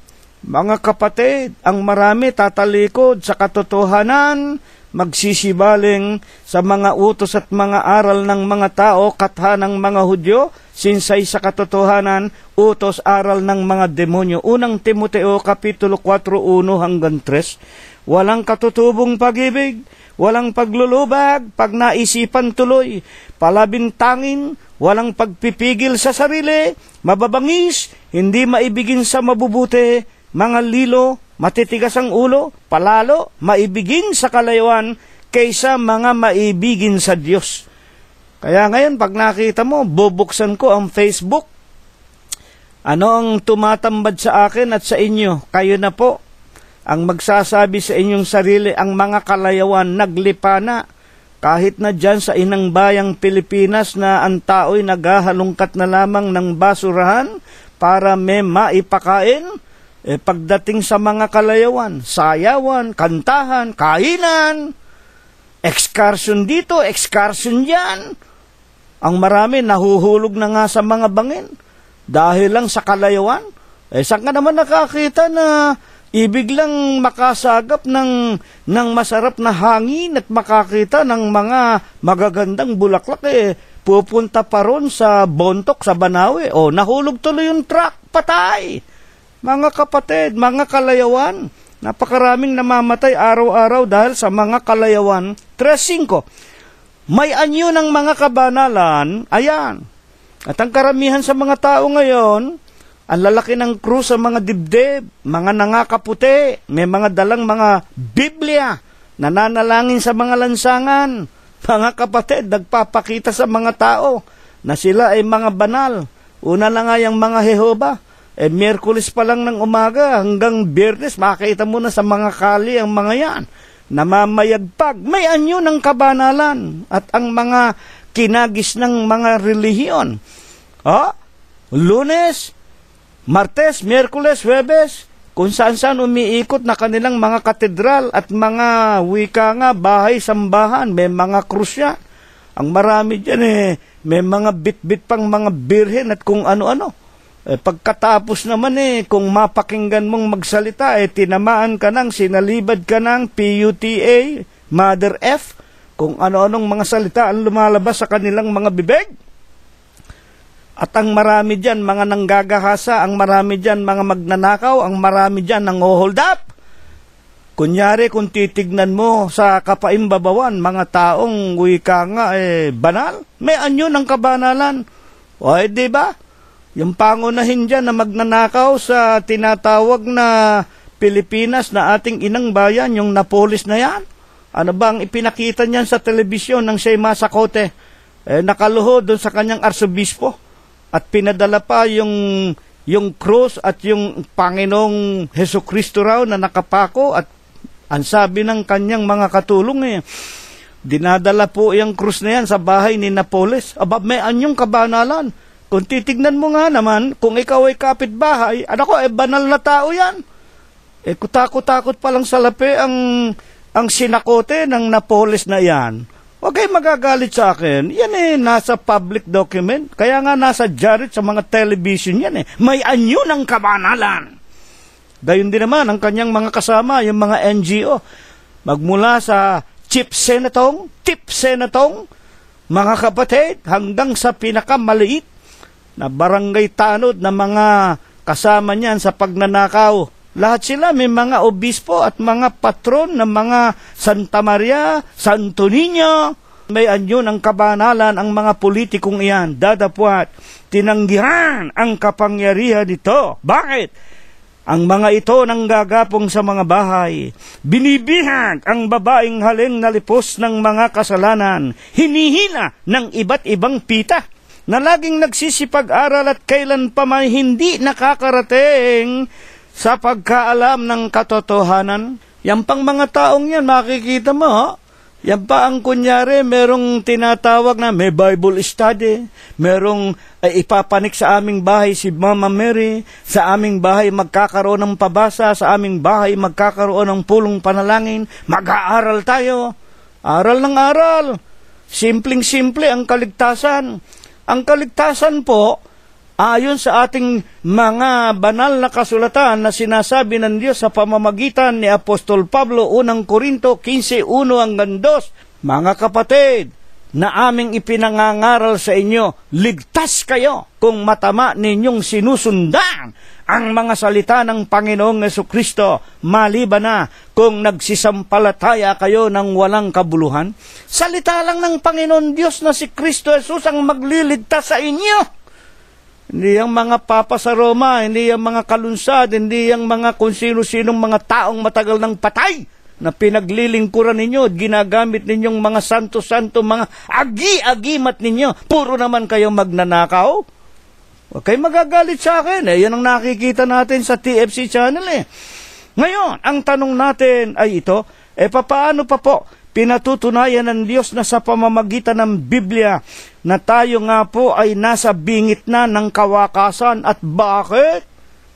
Mga kapatid, ang marami tatalikod sa katotohanan, magsisibaling sa mga utos at mga aral ng mga tao, katha ng mga Hudyo, sinsay sa katotohanan, utos aral ng mga demonyo. Unang Timoteo, Kapitulo 4, 1 hanggang 3. Walang katutubong pag-ibig, walang paglulubag, pag naisipan tuloy, palabintangin, walang pagpipigil sa sarili, mababangis, hindi maibigin sa mabubuti, mga lilo, matitigas ang ulo, palalo, maibigin sa kalayuan, kaysa mga maibigin sa Diyos. Kaya ngayon, pag nakita mo, bubuksan ko ang Facebook. Ano ang tumatambad sa akin at sa inyo? Kayo na po ang magsasabi sa inyong sarili, ang mga kalayawan naglipa na. Kahit na dyan sa inang bayang Pilipinas na ang tao'y naghahalungkat na lamang ng basurahan para may maipakain, pagdating sa mga kalayawan, sayawan, kantahan, kainan, excursion dito, excursion dyan. Ang marami nahuhulog na nga sa mga bangin dahil lang sa kalayawan. Saan ka naman nakakita na ibig lang makasagap ng masarap na hangin at makakita ng mga magagandang bulaklak, pupunta pa ron sa Bontok, sa Banawe, nahulog tuloy yung truck, patay. Mga kapatid, mga kalayawan, napakaraming namamatay araw-araw dahil sa mga kalayawan. 3.5, may anyo ng mga kabanalan, ayan. At ang karamihan sa mga tao ngayon, ang lalaki ng krus sa mga dibdib, mga nangakaputi, may mga dalang mga Biblia, nananalangin sa mga lansangan. Mga kapatid, nagpapakita sa mga tao na sila ay mga banal. Una na nga yung mga Jehova. Miyerkules pa lang ng umaga hanggang Biyernes, makita mo na sa mga kali ang mga yan. Namamayagpag, may anyo ng kabanalan at ang mga kinagis ng mga relihiyon. Lunes, Martes, Miyerkules, Huwebes, kung saan-saan umiikot na kanilang mga katedral at mga wika nga, bahay-sambahan, may mga krus yan. Ang marami dyan may mga bit-bit pang mga birhen at kung ano-ano. Pagkatapos naman kung mapakinggan mong magsalita, tinamaan ka ng, sinalibad ka ng PUTA, Mother F, kung ano-anong mga salita ang lumalabas sa kanilang mga bibig. At ang marami dyan, mga nanggagahasa, ang marami dyan, mga magnanakaw, ang marami dyan, nang-hold up. Kunyari, kung titignan mo sa kapaimbabawan, mga taong wika nga, banal, may anyo ng kabanalan. Diba? Yung pangunahin dyan na magnanakaw sa tinatawag na Pilipinas na ating inang bayan, yung Napoles na yan. Ano ba ang ipinakita niyan sa telebisyon ng siya'y masakote? Nakaluhod doon sa kanyang arsobispo. At pinadala pa yung krus at yung Panginoong Hesukristo raw na nakapako at ang sabi ng kanyang mga katulong dinadala po yung krus na yan sa bahay ni Napoles. May anyong kabanalan. Kung titignan mo nga naman, kung ikaw ay kapitbahay, banal na tao yan. Kutakot-takot pa lang sa lapi ang sinakote ng Napoles na yan. Huwag kayo magagalit sa akin. Yan nasa public document. Kaya nga nasa jarit sa mga television yan May anyo ng kabanalan. Gayon din naman ang kanyang mga kasama, yung mga NGO. Magmula sa tip senatong, mga kapatid, hanggang sa pinakamaliit na barangay tanod na mga kasama niyan sa pagnanakaw. Lahat sila may mga obispo at mga patron ng mga Santa Maria, Santo Niño. May anyo ng kabanalan ang mga politikong iyan. Dadapwat, tinanggihan ang kapangyarihan nito. Bakit? Ang mga ito nanggagapong sa mga bahay. Binibihag ang babaeng haling nalipos ng mga kasalanan. Hinihina ng iba't ibang pita na laging nagsisipag-aral at kailan pa man hindi nakakarating sa pagkaalam ng katotohanan. Yan pang mga taong yan, makikita mo, yan pa ang kunyari, merong tinatawag na may Bible study, merong ipapanik sa aming bahay si Mama Mary, sa aming bahay magkakaroon ng pabasa, sa aming bahay magkakaroon ng pulong panalangin, mag-aaral tayo, aral ng aral. Simpleng-simple ang kaligtasan. Ang kaligtasan po, Ayon sa ating mga banal na kasulatan na sinasabi ng Diyos sa pamamagitan ni Apostol Pablo, unang Korinto 15:1 hanggang 2, mga kapatid, na aming ipinangangaral sa inyo, ligtas kayo kung matama ninyong sinusundan ang mga salita ng Panginoong Jesucristo, maliban na kung nagsisampalataya kayo ng walang kabuluhan. Salita lang ng Panginoon Diyos na si Kristo Jesus ang magliligtas sa inyo. Hindi yung mga papa sa Roma, hindi yung mga kalunsad, hindi yung mga kung sino-sinong mga taong matagal ng patay na pinaglilingkuran ninyo at ginagamit ninyong mga santo-santo, mga agi-agimat ninyo. Puro naman kayo magnanakaw. Huwag kayo magagalit sa akin. Yan ang nakikita natin sa TFC channel. Ngayon, ang tanong natin ay ito, papaano pa po pinatutunayan ng Diyos na sa pamamagitan ng Biblia na tayo nga po ay nasa bingit na ng kawakasan, at bakit?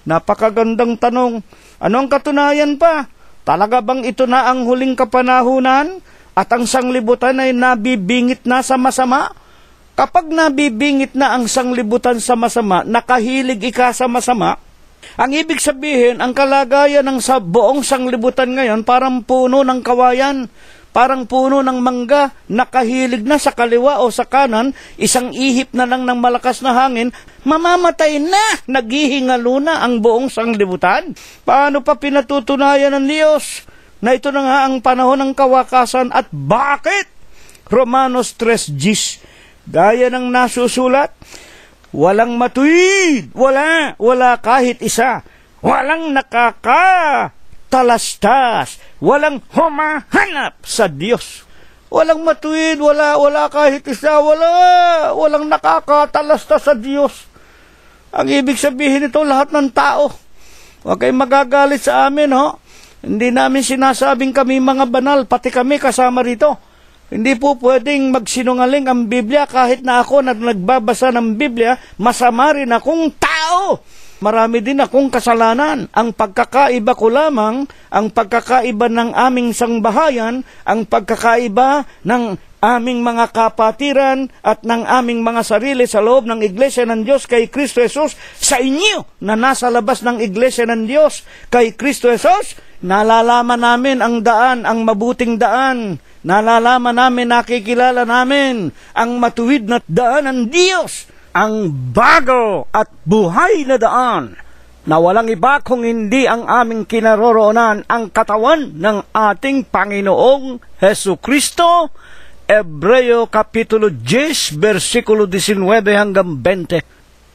Napakagandang tanong. Anong katunayan pa? Talaga bang ito na ang huling kapanahunan at ang sanglibutan ay nabibingit na sa masama? Kapag nabibingit na ang sanglibutan sa masama, nakahilig ika sa masama, ang ibig sabihin, ang kalagayan ng buong sanglibutan ngayon parang puno ng kawayan, parang puno ng mangga, nakahilig na sa kaliwa o sa kanan, isang ihip na lang ng malakas na hangin, mamamatay na, naghihingalo na ang buong sanglibutan. Paano pa pinatutunayan ng Diyos na ito na nga ang panahon ng kawakasan, at bakit? Romanos 3:10, gaya ng nasusulat, walang matuwid, wala kahit isa, walang nakakatalastas, walang humahanap sa Diyos. Walang matuwid, wala kahit isa, walang nakakatalastas sa Diyos. Ang ibig sabihin nito, lahat ng tao. Huwag kayong magagalit sa amin, ho? Hindi namin sinasabing kami mga banal, pati kami kasama rito. Hindi po pwedeng magsinungaling ang Biblia, kahit na ako na nagbabasa ng Biblia, masama rin akong tao. Marami din akong kasalanan. Ang pagkakaiba ko lamang, ang pagkakaiba ng aming sangbahayan, ang pagkakaiba ng aming mga kapatiran at ng aming mga sarili sa loob ng Iglesia ng Diyos kay Kristo Jesus, sa inyo na nasa labas ng Iglesia ng Diyos kay Kristo Jesus, nalalaman namin ang daan, ang mabuting daan. Nalalaman namin, nakikilala namin ang matuwid na daan ng Diyos, ang bago at buhay na daan, na walang iba kung hindi ang aming kinaroroonan, ang katawan ng ating Panginoong Jesucristo. Hebreo Kapitulo 10, versikulo 19 hanggang 20.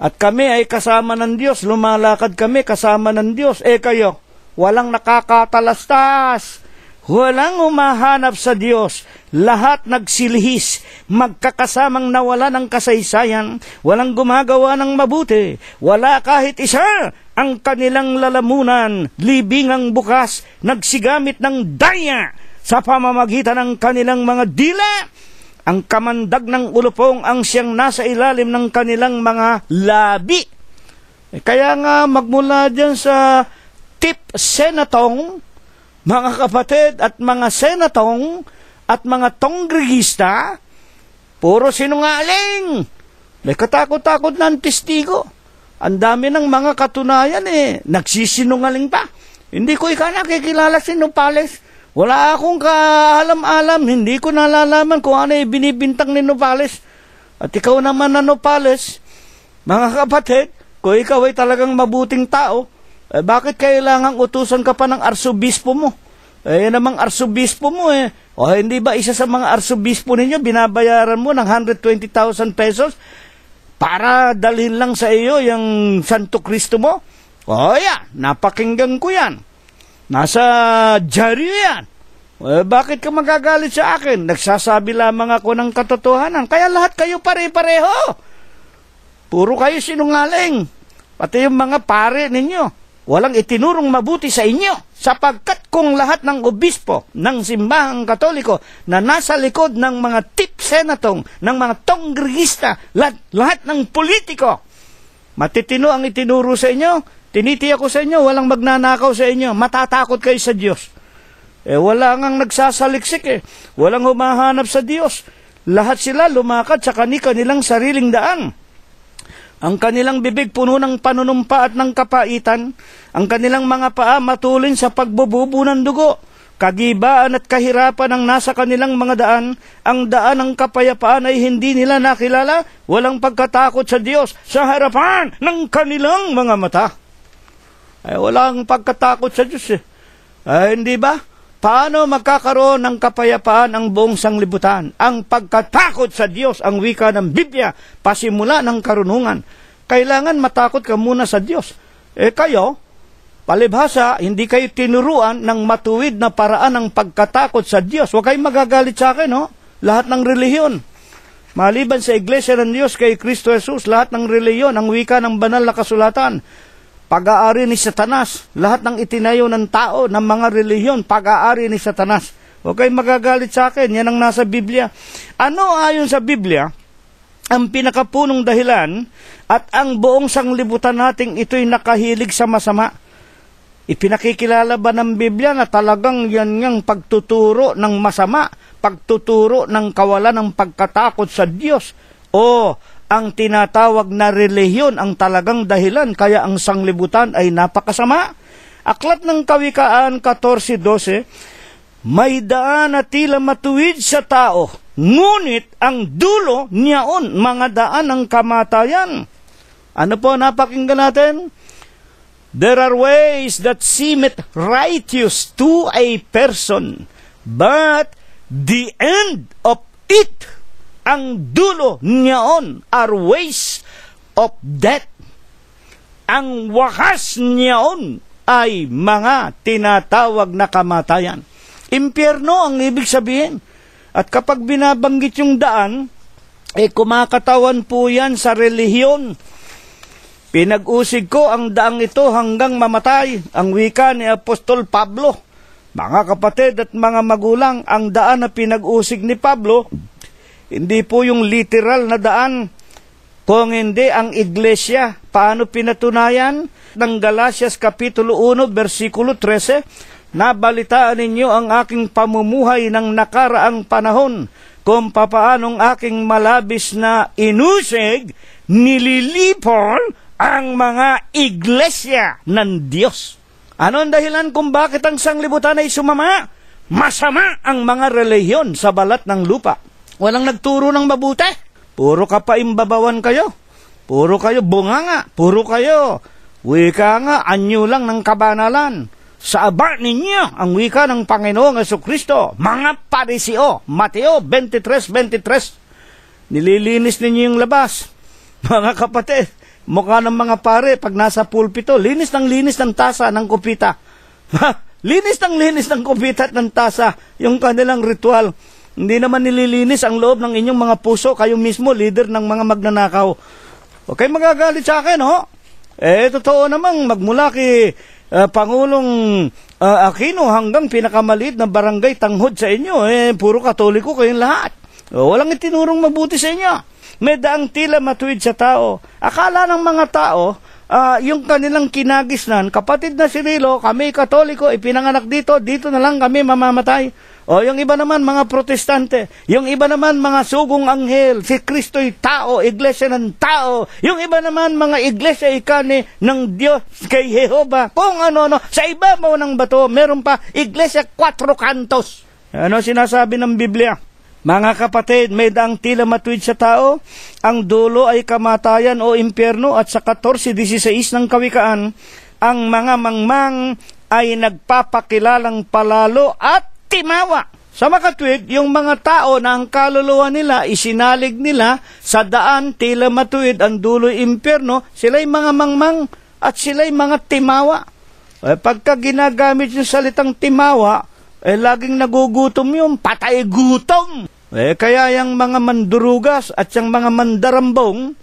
At kami ay kasama ng Diyos, lumalakad kami kasama ng Diyos. Kayo, walang nakakatalastas, walang umahanap sa Diyos, lahat nagsilihis, magkakasamang nawala ng kasaysayan, walang gumagawa ng mabuti, wala kahit isa, ang kanilang lalamunan, libingang bukas, nagsigamit ng daya sa pamamagitan ng kanilang mga dila, ang kamandag ng ulupong ang siyang nasa ilalim ng kanilang mga labi. Kaya nga magmula dyan sa tip senatong, mga kapatid at mga senatong at mga tonggregista, puro sinungaling. May katakot-takot na ang testigo. Ang dami ng mga katunayan nagsisinungaling pa. Hindi ko nakikilala si Nopales. Wala akong kaalam-alam. Hindi ko nalalaman kung ano binibintang ni Nopales. At ikaw naman na Nopales, mga kapatid, kung ikaw ay talagang mabuting tao, bakit kailangang utusan ka pa ng arsobispo mo? Namang arsobispo mo O hindi ba isa sa mga arsobispo ninyo, binabayaran mo ng 120,000 pesos para dalhin lang sa iyo yung Santo Cristo mo? Napakinggan ko yan. Nasa dyaryo yan. Bakit ka magagalit sa akin? Nagsasabi lamang ako ng katotohanan. Kaya lahat kayo pare-pareho. Puro kayo sinungaling. Pati yung mga pare ninyo. Walang itinurong mabuti sa inyo, sapagkat kung lahat ng obispo ng simbahang katoliko na nasa likod ng mga tip senatong, ng mga tonggregista, lahat ng politiko, matitino ang itinuro sa inyo, tinitiyak ko sa inyo, walang magnanakaw sa inyo, matatakot kayo sa Diyos. Wala ngang nagsasaliksik walang humahanap sa Diyos. Lahat sila lumakad sa kanilang sariling daan. Ang kanilang bibig puno ng panunumpa at ng kapaitan. Ang kanilang mga paa matulin sa pagbububo ng dugo. Kagibaan at kahirapan ang nasa kanilang mga daan. Ang daan ng kapayapaan ay hindi nila nakilala. Walang pagkatakot sa Diyos sa harapan ng kanilang mga mata. Ay walang pagkatakot sa Diyos eh. Ay hindi ba? Paano magkakaroon ng kapayapaan ang buong sanglibutan? Ang pagkatakot sa Diyos, ang wika ng Biblia, pasimula ng karunungan. Kailangan matakot ka muna sa Diyos. Kayo, palibhasa, hindi kayo tinuruan ng matuwid na paraan ng pagkatakot sa Diyos. Huwag kayong magagalit sa akin, no? Lahat ng relihiyon. Maliban sa Iglesia ng Diyos kay Kristo Jesus, lahat ng relihiyon, ang wika ng banal na kasulatan, pag-aari ni Satanas. Lahat ng itinayo ng tao, ng mga relihiyon, pag-aari ni Satanas. Huwag kayong magagalit sa akin. Yan ang nasa Biblia. Ano ayon sa Biblia, ang pinakapunong dahilan at ang buong sanglibutan nating ito'y nakahilig sa masama? Ipinakikilala ba ng Biblia na talagang yan ngang pagtuturo ng masama, pagtuturo ng kawalan ng pagkatakot sa Diyos? O ang tinatawag na relihiyon ang talagang dahilan kaya ang sanglibutan ay napakasama? Aklat ng Kawikaan 14:12, may daan na tila matuwid sa tao, ngunit ang dulo niyaon mga daan ng kamatayan. Ano po napakinggan natin? There are ways that seemeth righteous to a person, but the end of it, ang dulo niyaon, are ways of death. Ang wakas niyaon ay mga tinatawag na kamatayan. Impyerno ang ibig sabihin. At kapag binabanggit yung daan, kumakatawan po yan sa relihiyon. Pinag-usig ko ang daang ito hanggang mamatay, ang wika ni Apostol Pablo. Mga kapatid at mga magulang, ang daan na pinag-usig ni Pablo, hindi po yung literal na daan, kung hindi ang iglesia. Paano pinatunayan? Ng Galatias Kapitulo 1, versikulo 13, nabalitaan ninyo ang aking pamumuhay ng nakaraang panahon, kung papaanong aking malabis na inusig, nililipol ang mga iglesia ng Diyos. Ano ang dahilan kung bakit ang sanglibutan ay sumama? Masama ang mga relihiyon sa balat ng lupa. Walang nagturo ng mabuti. Puro kapaimbabawan kayo. Puro kayo bunganga. Puro kayo wika nga, anyo lang ng kabanalan. Sa aba ninyo ang wika ng Panginoong Jesucristo. Mga Pariseo, Mateo 23:23. Nililinis ninyo yung labas. Mga kapatid, mukha ng mga pare pag nasa pulpito, linis ng tasa ng kupita. Linis ng kupita at ng tasa, yung kanilang ritual. Hindi naman nililinis ang loob ng inyong mga puso, kayo mismo, leader ng mga magnanakaw. Okay, magagalit sa akin, ho? Totoo namang magmula kay Pangulong Aquino hanggang pinakamaliit na barangay tanghod sa inyo, puro Katoliko kayong lahat. Walang itinurong mabuti sa inyo. May daang tila matuwid sa tao. Akala ng mga tao, yung kanilang kinagisnan, kapatid na Cirilo, kami Katoliko, ipinanganak dito na lang kami mamamatay. O yung iba naman mga protestante, yung iba naman mga sugong anghel, si Kristo'y tao, iglesia ng tao, yung iba naman mga iglesia ikani ng Diyos kay Jehova. Kung ano, sa ibabaw ng bato, meron pa iglesia 4 kantos. Ano sinasabi ng Biblia? Mga kapatid, may daang tila matuwid sa tao, ang dulo ay kamatayan o impyerno, at sa 14:16 ng Kawikaan, ang mga mangmang ay nagpapakilalang palalo at timawa. Sa makatwid, yung mga tao na ang kaluluwa nila, isinalig nila sa daan tila matuwid, ang dulo'y impyerno, sila'y mga mangmang at sila'y mga timawa. Pagka ginagamit yung salitang timawa, laging nagugutom yung patay gutom. Kaya yung mga mandurugas at yung mga mandarambong,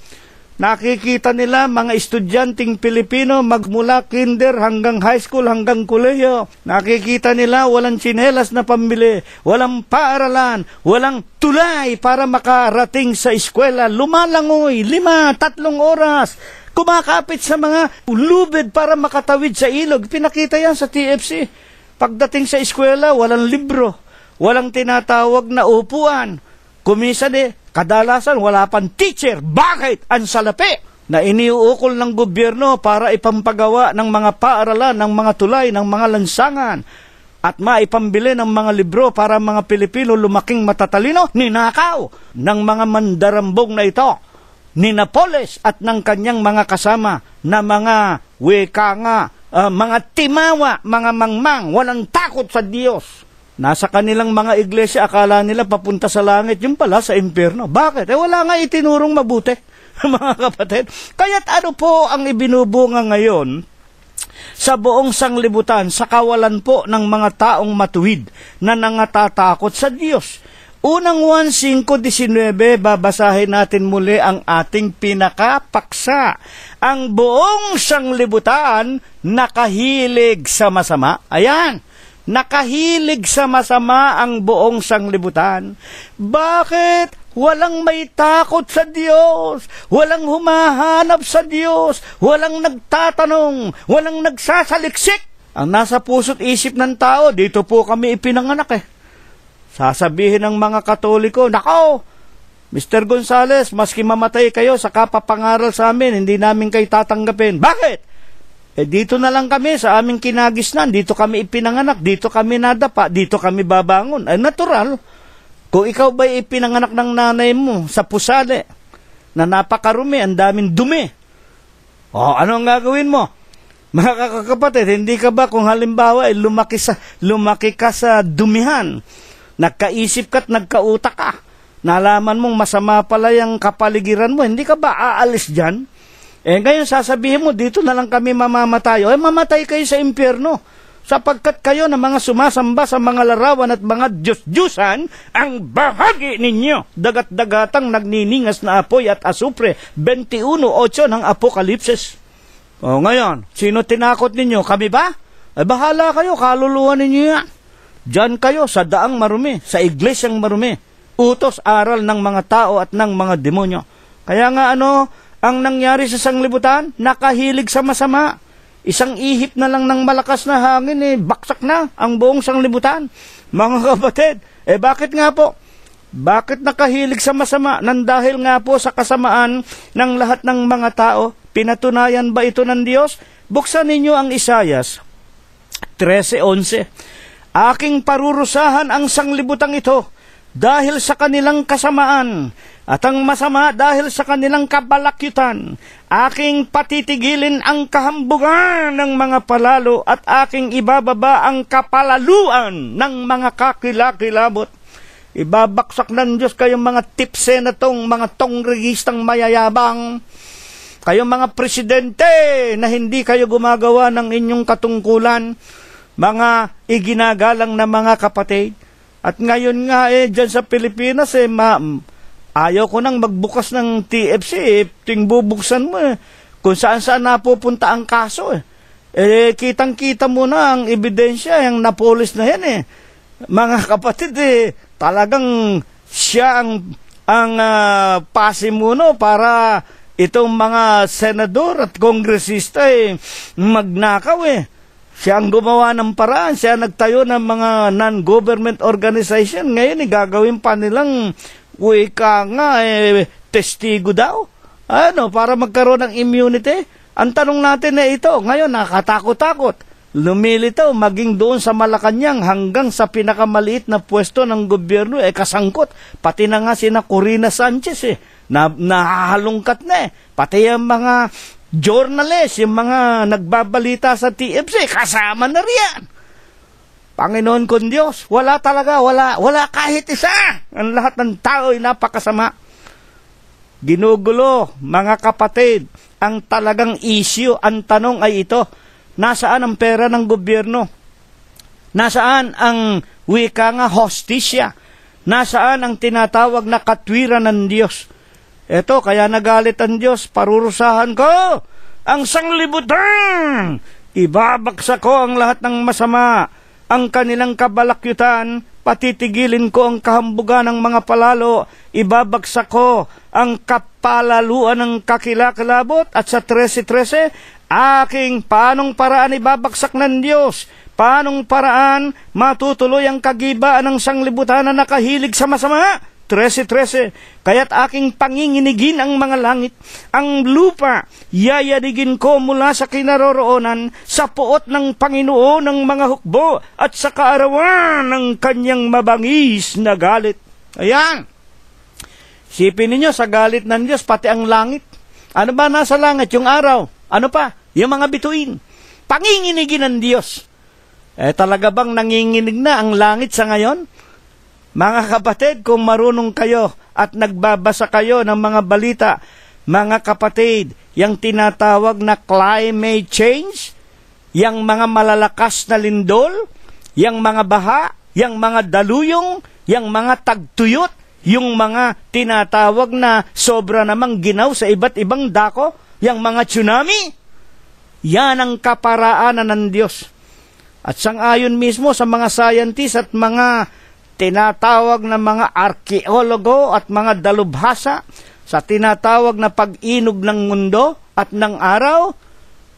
nakikita nila mga estudyanteng Pilipino magmula kinder hanggang high school hanggang kolehiyo. Nakikita nila walang tsinelas na pambili, walang paaralan, walang tulay para makarating sa eskwela. Lumalangoy, 3 oras. Kumakapit sa mga lubid para makatawid sa ilog. Pinakita yan sa TFC. Pagdating sa eskwela, walang libro, walang tinatawag na upuan. Kumisan kadalasan wala pang teacher. Bakit? Ang salapi. na iniuukol ng gobyerno para ipampagawa ng mga paaralan, ng mga tulay, ng mga lansangan, at maipambili ng mga libro para mga Pilipino lumaking matatalino, ninakaw ng mga mandarambong na ito, ni Napoles at ng kanyang mga kasama na mga wekanga, mga timawa, mga mangmang, walang takot sa Diyos. Nasa kanilang mga iglesia, akala nila papunta sa langit, yung pala sa impyerno. Bakit? Wala nga itinurong mabuti, mga kapatid. Kaya't ano po ang ibinubunga ngayon sa buong sanglibutan, sa kawalan po ng mga taong matuwid na nangatatakot sa Diyos? Unang 1:5-19, babasahin natin muli ang ating pinakapaksa. Ang buong sanglibutan nakahilig sa masama. Ayan, nakahilig sa masama ang buong sanglibutan. Bakit? Walang may takot sa Diyos, walang humahanap sa Diyos, walang nagtatanong, walang nagsasaliksik. Ang nasa puso't isip ng tao, dito po kami ipinanganak Sasabihin ng mga Katoliko, nako, Mr. Gonzales, maski mamatay kayo sa kapapangaral sa amin, hindi namin kayo tatanggapin. Bakit? Dito na lang kami sa aming kinagisnan, dito kami ipinanganak, dito kami nadapa, dito kami babangon. Natural. Kung ikaw ba ipinanganak ng nanay mo sa pusali, na napakarumi, ang daming dumi, ano ang gagawin mo? Mga kakapatid, hindi ka ba kung halimbawa lumaki ka sa dumihan, nagkaisip ka at nagkautak ka, nalaman mong masama pala yung kapaligiran mo, hindi ka ba aalis dyan? Ngayon sasabihin mo, dito na lang kami mamamatay. Mamatay kayo sa impyerno, sapagkat kayo na mga sumasamba sa mga larawan at mga Diyos-Diyusan, ang bahagi ninyo, dagat-dagatang nagniningas na apoy at asupre, 21:8 ng Apokalipsis. Ngayon, sino tinakot ninyo? Kami ba? Bahala kayo, kaluluwa ninyo yan. Diyan kayo sa daang marumi, sa iglesyang marumi, utos aral ng mga tao at ng mga demonyo. Kaya nga ang nangyari sa sanglibutan? Nakahilig sa masama. Isang ihip na lang ng malakas na hangin, baksak na ang buong sanglibutan. Mga kapatid, bakit nga po? Bakit nakahilig sa masama? Nandahil nga po sa kasamaan ng lahat ng mga tao. Pinatunayan ba ito ng Diyos? Buksan ninyo ang Isayas 13:11. Aking parurusahan ang sanglibutang ito dahil sa kanilang kasamaan, at ang masama dahil sa kanilang kabalakyutan. Aking patitigilin ang kahambugan ng mga palalo at aking ibababa ang kapalaluan ng mga kakilakilabot. Ibabaksak ng Diyos kayong mga tipse na tong mga tongrigistang mayayabang. Kayong mga presidente na hindi kayo gumagawa ng inyong katungkulan, mga iginagalang na mga kapatid. At ngayon nga dyan sa Pilipinas ayaw ko nang magbukas ng TFC, ting bubuksan mo kung saan napupunta ang kaso kitang-kita mo na ang ebidensya, yung Napoles na yan Mga kapatid talagang siya ang pasimuno para itong mga senador at kongresista magnakaw Siya ang gumawa ng paraan, siya nagtayo ng mga non-government organization. Ngayon gagawin pa nilang testigo daw. Para magkaroon ng immunity. Ang tanong natin ito, ngayon nakatakot-takot. Lumilitaw maging doon sa Malacanang hanggang sa pinakamaliit na pwesto ng gobyerno kasangkot. Pati na nga sina Corina Sanchez nahahalungkat na Pati ang mga journalist, yung mga nagbabalita sa TFC, kasama na riyan. Panginoon kong Diyos, wala talaga, wala kahit isa. Ang lahat ng tao ay napakasama. Ginugulo, mga kapatid, ang talagang issue, ang tanong ay ito, nasaan ang pera ng gobyerno? Nasaan ang wika nga hostisya? Nasaan ang tinatawag na katwiran ng Diyos? Eto, kaya nagalit ang Diyos, parurusahan ko ang sanglibutan. Ibabaksak ko ang lahat ng masama, ang kanilang kabalakyutan, patitigilin ko ang kahambugan ng mga palalo, ibabaksak ko ang kapalaluan ng kakilakilabot. At sa 13:13, aking paanong paraan ibabaksak ng Diyos? Paanong paraan matutuloy ang kagibaan ng sanglibutan na nakahilig sa masama? 13:13, kaya't aking panginginigin ang mga langit, ang lupa, yayanigin ko mula sa kinaroroonan, sa puot ng Panginoon ng mga hukbo, at sa kaarawan ng kanyang mabangis na galit. Ayan. Sipin ninyo, sa galit ng Diyos, pati ang langit. Ano ba nasa langit? Yung araw. Ano pa? Yung mga bituin. Panginginigin ng Diyos. Talaga bang nanginginig na ang langit sa ngayon? Mga kapatid, kung marunong kayo at nagbabasa kayo ng mga balita, mga kapatid, yung tinatawag na climate change, yung mga malalakas na lindol, yung mga baha, yung mga daluyong, yung mga tagtuyot, yung mga tinatawag na sobra namang ginaw sa iba't ibang dako, yung mga tsunami, yan ang kaparaanan ng Diyos. At sang-ayon mismo sa mga scientists at mga tinatawag na mga arkeologo at mga dalubhasa, sa tinatawag na pag-inog ng mundo at ng araw,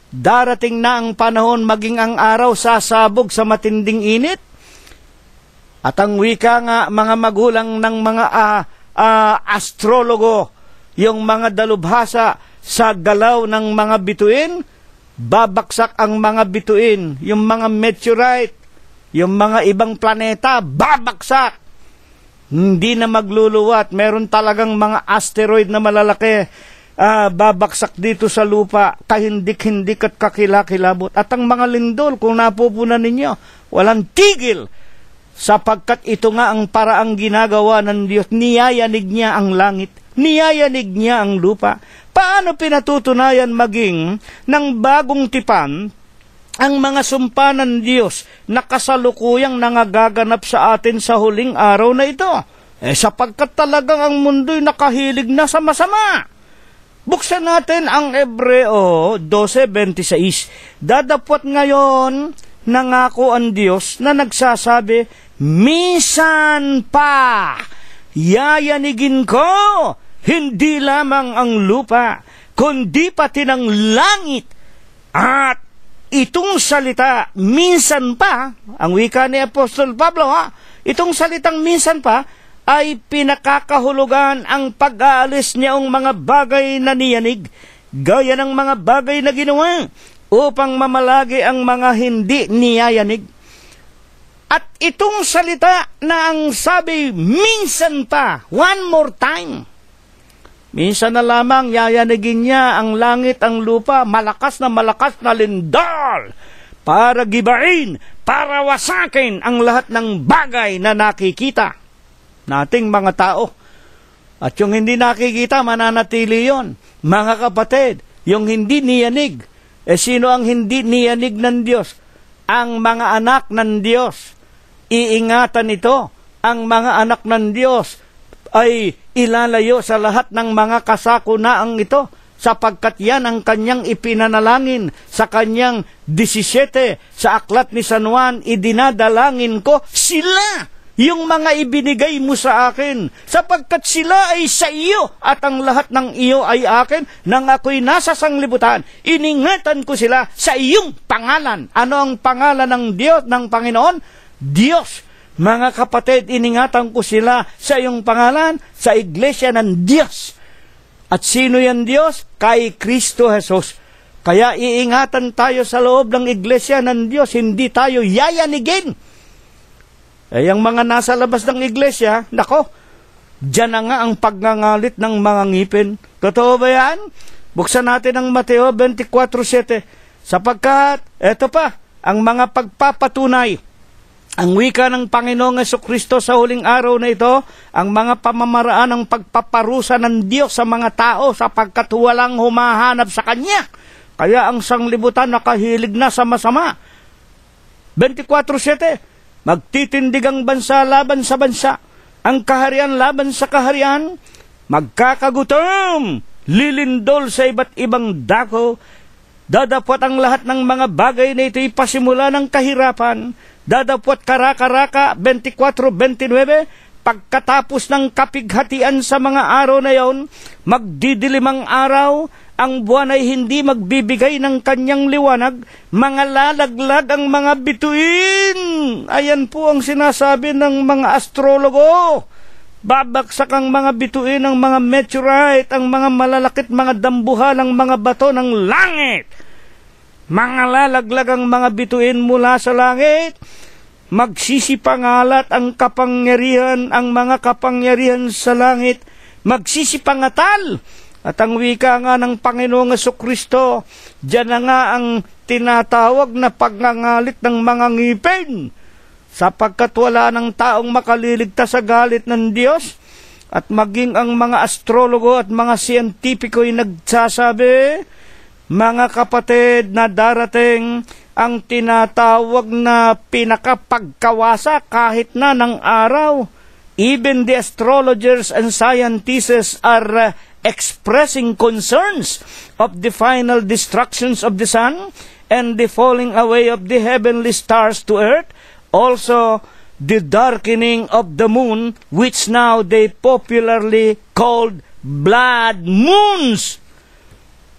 darating na ang panahon maging ang araw sasabog sa matinding init. At ang wika nga mga magulang ng mga astrologo, yung mga dalubhasa, sa galaw ng mga bituin, babaksak ang mga bituin, yung mga meteorite, yung mga ibang planeta, babaksak. Hindi na magluluwat. Meron talagang mga asteroid na malalaki, babaksak dito sa lupa, kahindik-hindik at kakilakilabot. At ang mga lindol, kung napupunan ninyo, walang tigil, sapagkat ito nga ang paraang ginagawa ng Diyos. Niyayanig niya ang langit, niyayanig niya ang lupa. Paano pinatutunayan maging ng bagong tipan ang mga sumpa ng Diyos na kasalukuyang nangagaganap sa atin sa huling araw na ito? Sapagkat talagang ang mundo'y nakahilig na sa masama. Buksan natin ang Hebreo 12:26. Dadapot ngayon nangako ang Diyos na nagsasabi, minsan pa yayanigin ko hindi lamang ang lupa, kundi pati ng langit. At itong salita, minsan pa, ang wika ni Apostol Pablo, itong salitang minsan pa, ay pinakakahulugan ang pag-aalis niyang mga bagay na niyanig, gaya ng mga bagay na ginawa, upang mamalagi ang mga hindi niyayanig. At itong salita na ang sabi, minsan pa, one more time, minsan na lamang yayanigin niya ang langit, ang lupa, malakas na lindol, para gibain, para wasakin ang lahat ng bagay na nakikita nating mga tao. At yung hindi nakikita, mananatili yon. Mga kapatid, yung hindi niyanig, sino ang hindi niyanig ng Diyos? Ang mga anak ng Diyos. Iingatan ito. Ang mga anak ng Diyos ay ilalayo sa lahat ng mga kasakunaang ito, sapagkat yan ang kanyang ipinanalangin sa kanyang 17 sa aklat ni San Juan, idinadalangin ko sila, yung mga ibinigay mo sa akin, sapagkat sila ay sa iyo at ang lahat ng iyo ay akin. Nang ako'y nasa sanglibutan, iningatan ko sila sa iyong pangalan. Ano ang pangalan ng Diyos, ng Panginoon? Diyos. Mga kapatid, iningatan ko sila sa iyong pangalan, sa iglesia ng Diyos. At sino yan Diyos? Kay Kristo Jesus. Kaya iingatan tayo sa loob ng iglesia ng Diyos, hindi tayo yayanigin. Ang mga nasa labas ng iglesia, nako, dyan na nga ang pagngangalit ng mga ngipin. Totoo ba yan? Buksan natin ang Mateo 24:7. Sapagkat, eto pa, ang mga pagpapatunay, ang wika ng Panginoong Jesucristo sa huling araw na ito, ang mga pamamaraan ng pagpaparusa ng Diyos sa mga tao, sapagkat walang humahanap sa Kanya. Kaya ang sanglibutan nakahilig na sa masama. 24:7, magtitindig ang bansa laban sa bansa, ang kaharian laban sa kaharian, magkakagutom, lilindol sa iba't ibang dako, dadapot ang lahat ng mga bagay na ito'y pasimula ng kahirapan, dadapot karaka-raka, 24:29, pagkatapos ng kapighatian sa mga araw na yon, magdidilimang araw, ang buwan ay hindi magbibigay ng kanyang liwanag, mga lalaglag ang mga bituin. Ayan po ang sinasabi ng mga astrologo. Babagsak ang mga bituin ng mga meteorite, ang mga malalakit mga dambuhalang mga bato ng langit. Mangalalaglag ang mga bituin mula sa langit. Magsisipangalat ang kapangyarihan, ang mga kapangyarihan sa langit. Magsisipangatal. At ang wika nga ng Panginoong Jesucristo, diyan na nga ang tinatawag na pagngangalit ng mga ngipin, sapagkat wala ng taong makaliligtas sa galit ng Diyos. At maging ang mga astrologo at mga siyentipiko'y nagsasabi, mga kapatid, na darating ang tinatawag na pinakapagkawasa kahit na ng araw. Even the astrologers and scientists are expressing concerns of the final destructions of the sun and the falling away of the heavenly stars to earth, also the darkening of the moon, which now they popularly called blood moons,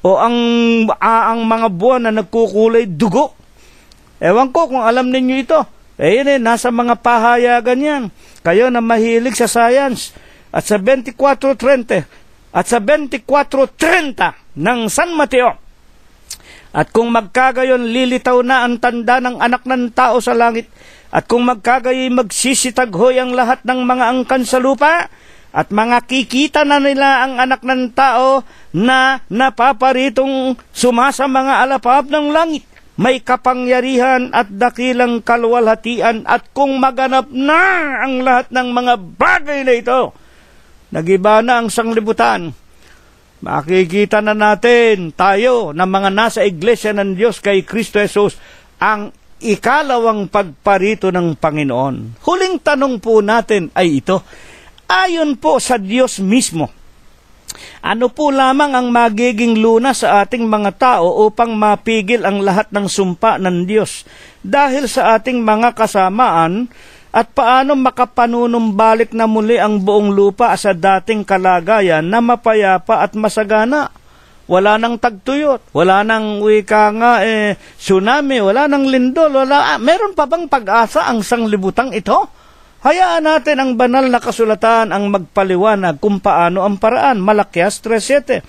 o ang mga buwan na nagkukulay dugo. Ewan ko kung alam ninyo ito. Nasa mga pahayagan yan. Kayo na mahilig sa science. At sa 24:30 at sa 24:30 ng San Mateo. At kung magkagayon, lilitaw na ang tanda ng anak ng tao sa langit. At kung magkagayon, magsisitaghoy ang lahat ng mga angkan sa lupa. At mga kikita na nila ang anak ng tao na napaparitong sumasa mga alapab ng langit. May kapangyarihan at dakilang kaluwalhatian. At kung maganap na ang lahat ng mga bagay na ito, nagiba na ang sanglibutan. Makikita na natin tayo na mga nasa iglesia ng Diyos kay Kristo Jesus ang ikalawang pagparito ng Panginoon. Huling tanong po natin ay ito. Ayon po sa Diyos mismo, ano po lamang ang magiging lunas sa ating mga tao upang mapigil ang lahat ng sumpa ng Diyos dahil sa ating mga kasamaan? At paano makapanunumbalik na muli ang buong lupa sa dating kalagayan na mapayapa at masagana? Wala nang tagtuyot, wala nang tsunami, wala nang lindol, meron pa bang pag-asa ang sanglibutang ito? Hayaan natin ang banal na kasulatan ang magpaliwanag kung paano ang paraan. Malakias 3:7.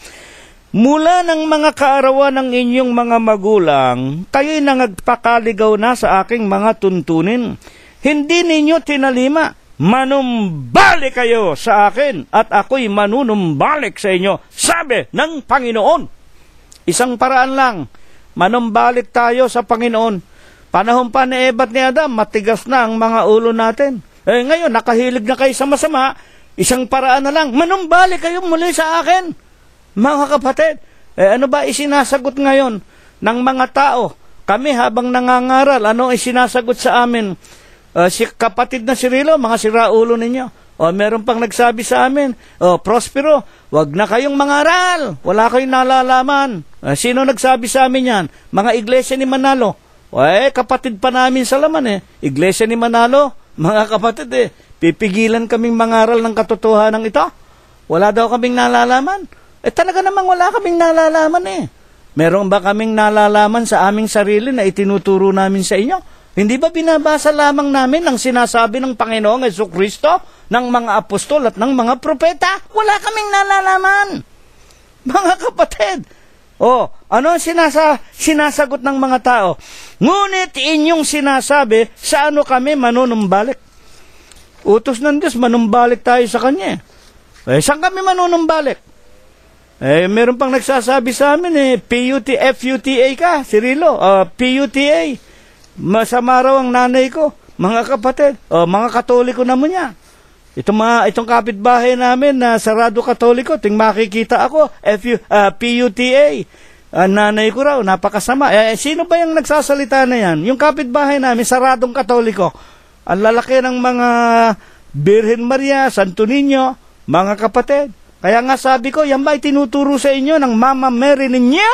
Mula ng mga kaarawan ng inyong mga magulang, kayo'y nangagpakaligaw na sa aking mga tuntunin. Hindi ninyo tinalima, manumbalik kayo sa akin at ako'y manunumbalik sa inyo, sabi ng Panginoon. Isang paraan lang, manumbalik tayo sa Panginoon. Panahon pa ni Eva at ni Adam, matigas na ang mga ulo natin. Ngayon, nakahilig na kayo sa masama, isang paraan na lang, manumbalik kayo muli sa akin. Mga kapatid, ano ba isinasagot ngayon ng mga tao? Kami habang nangangaral, ano isinasagot sa amin? Si kapatid na si Rilo, mga siraulo ninyo. Meron pang nagsabi sa amin, Prospero, wag na kayong mangaral, wala kayong nalalaman. Sino nagsabi sa amin yan? Mga iglesia ni Manalo. Kapatid pa namin sa laman Iglesia ni Manalo, mga kapatid pipigilan kaming mangaral ng katotohanan ito. Wala daw kaming nalalaman. Talaga namang wala kaming nalalaman Meron ba kaming nalalaman sa aming sarili na itinuturo namin sa inyo? Hindi ba binabasa lamang namin ang sinasabi ng Panginoong Jesucristo, ng mga apostol at ng mga propeta? Wala kaming nalalaman. Mga kapatid, ano ang sinasagot ng mga tao? Ngunit inyong sinasabi, sa ano kami manunumbalik? Utos ng Diyos, manumbalik tayo sa Kanya. Saan kami manunumbalik? Meron pang nagsasabi sa amin, FUTA ka, Cirilo, PUTA. Masama raw ang nanay ko, mga kapatid, mga Katoliko naman niya. Itong kapitbahay namin na sarado Katoliko, ting makikita ako, PUTA. Nanay ko raw, napakasama. Sino ba yung nagsasalita na yan? Yung kapitbahay namin, saradong Katoliko. Ang lalaki ng mga Birhen Maria, Santo Niño, mga kapatid. Kaya nga sabi ko, yan ba itinuturo sa inyo ng Mama Mary ninyo?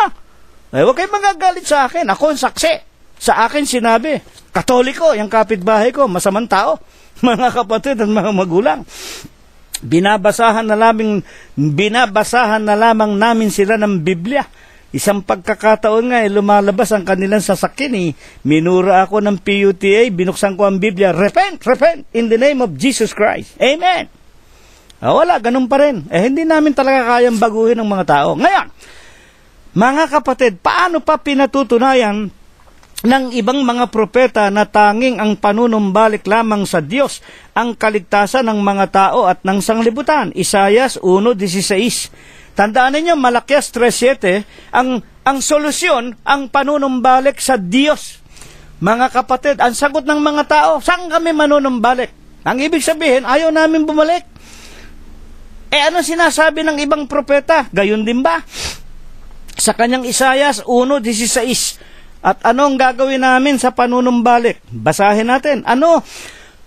Huwag kayo magagalit sa akin, ako ang saksi. Sa akin sinabi, Katoliko, yung kapitbahay ko, masamang tao, mga kapatid at mga magulang. Binabasahan na lamang namin sila ng Biblia. Isang pagkakataon nga, lumalabas ang kanilang sasakyan. Minura ako ng PUTA, binuksan ko ang Biblia, repent in the name of Jesus Christ. Amen. Wala, ganun pa rin. Hindi namin talaga kayang baguhin ng mga tao. Ngayon, mga kapatid, paano pa pinatutunayan ng ibang mga propeta na tanging ang panunumbalik lamang sa Diyos ang kaligtasan ng mga tao at ng sanglibutan? Isayas 1:16. Tandaan ninyo, Malakias 3:7, ang solusyon, ang panunumbalik sa Diyos. Mga kapatid, ang sagot ng mga tao, saan kami manunumbalik? Ang ibig sabihin, ayaw namin bumalik. Ano sinasabi ng ibang propeta? Gayon din ba? Sa kanyang Isayas 1:16. At ano ang gagawin namin sa panunumbalik? Basahin natin. Ano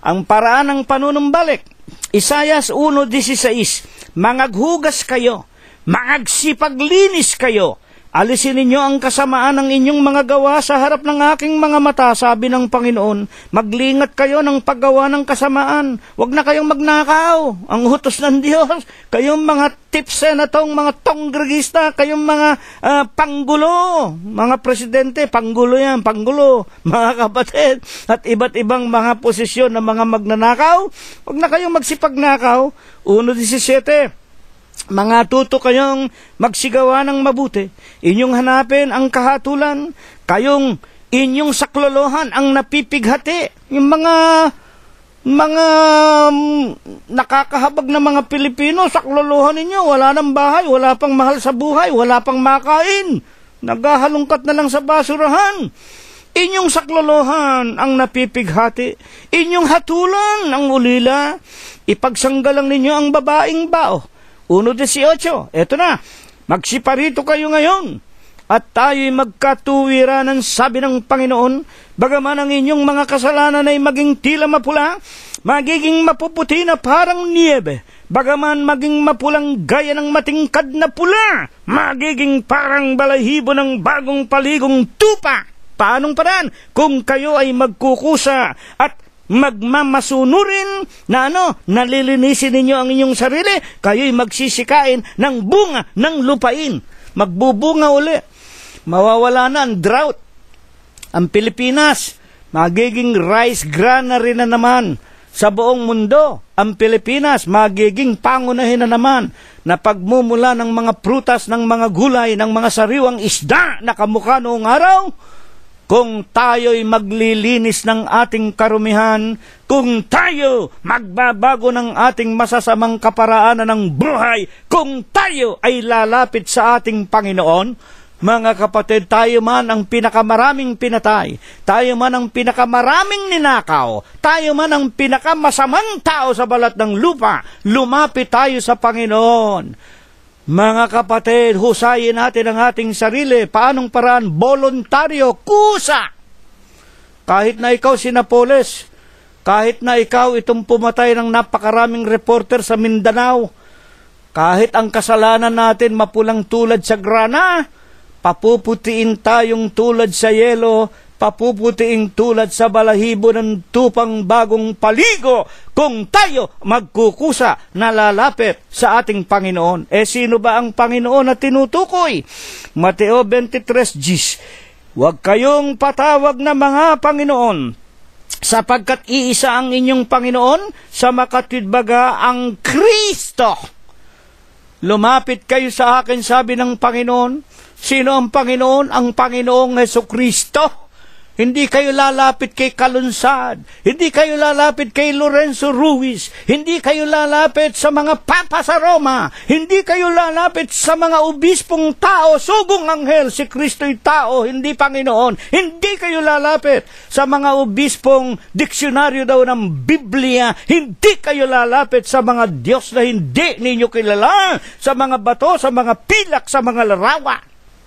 ang paraan ng panunumbalik? Isayas 1:16. Mangaghugas kayo, magsipaglinis kayo. Alisin ninyo ang kasamaan ng inyong mga gawa sa harap ng aking mga mata, sabi ng Panginoon. Maglingat kayo ng paggawa ng kasamaan. Huwag na kayong magnakaw. Ang utos ng Diyos. Kayong mga tipse na tong mga tonggregista, kayong mga panggulo, mga presidente, panggulo yan, panggulo, mga kapatid, at iba't ibang mga posisyon ng mga magnanakaw. Huwag na kayong magsipagnakaw. 1:17. Mga tuto kayong magsigawa ng mabuti, inyong hanapin ang kahatulan, kayong inyong saklolohan ang napipighati. Yung mga nakakahabag na mga Pilipino, saklolohan ninyo, wala nang bahay, wala pang mahal sa buhay, wala pang makain, naghahalungkat na lang sa basurahan. Inyong saklolohan ang napipighati, inyong hatulan ang ulila, ipagsanggalang ninyo ang babaeng bao. 1:18, eto na, magsiparito kayo ngayon, at tayo'y magkatuwiranan, sabi ng Panginoon, bagaman ang inyong mga kasalanan ay maging tila mapula, magiging mapuputi na parang niebe, bagaman maging mapulang gaya ng matingkad na pula, magiging parang balahibo ng bagong paligong tupa. Paanong paraan? Kung kayo ay magkukusa at magmamasunurin na nalilinisin ninyo ang inyong sarili, kayo'y magsisikain ng bunga ng lupain. Magbubunga uli. Mawawala na ang drought. Ang Pilipinas, magiging rice granary na naman sa buong mundo. Ang Pilipinas, magiging pangunahin na naman na pagmumula ng mga prutas, ng mga gulay, ng mga sariwang isda na kamukha noong araw. Kung tayo'y maglilinis ng ating karumihan, kung tayo magbabago ng ating masasamang kaparaanan ng buhay, kung tayo ay lalapit sa ating Panginoon, mga kapatid, tayo man ang pinakamaraming pinatay, tayo man ang pinakamaraming ninakaw, tayo man ang pinakamasamang tao sa balat ng lupa, lumapit tayo sa Panginoon. Mga kapatid, husayin natin ang ating sarili. Paanong paraan? Voluntaryo, kusa. Kahit na ikaw si Napoles, kahit na ikaw itong pumatay ng napakaraming reporter sa Mindanao, kahit ang kasalanan natin mapulang tulad sa grana, papuputiin tayong tulad sa yelo, papuputiin tulad sa balahibo ng tupang bagong paligo kung tayo magkukusa na lalapit sa ating Panginoon. Sino ba ang Panginoon na tinutukoy? Mateo 23:10. Huwag kayong patawag na mga Panginoon, sapagkat iisa ang inyong Panginoon, sa makatwidbaga ang Kristo. Lumapit kayo sa akin, sabi ng Panginoon. Sino ang Panginoon? Ang Panginoong Hesukristo. Hindi kayo lalapit kay Kalunsad, hindi kayo lalapit kay Lorenzo Ruiz, hindi kayo lalapit sa mga papa sa Roma, hindi kayo lalapit sa mga obispong tao, sugong anghel, si Kristo'y tao, hindi Panginoon. Hindi kayo lalapit sa mga obispong diksyonaryo daw ng Biblia, hindi kayo lalapit sa mga Diyos na hindi ninyo kilala, sa mga bato, sa mga pilak, sa mga larawan.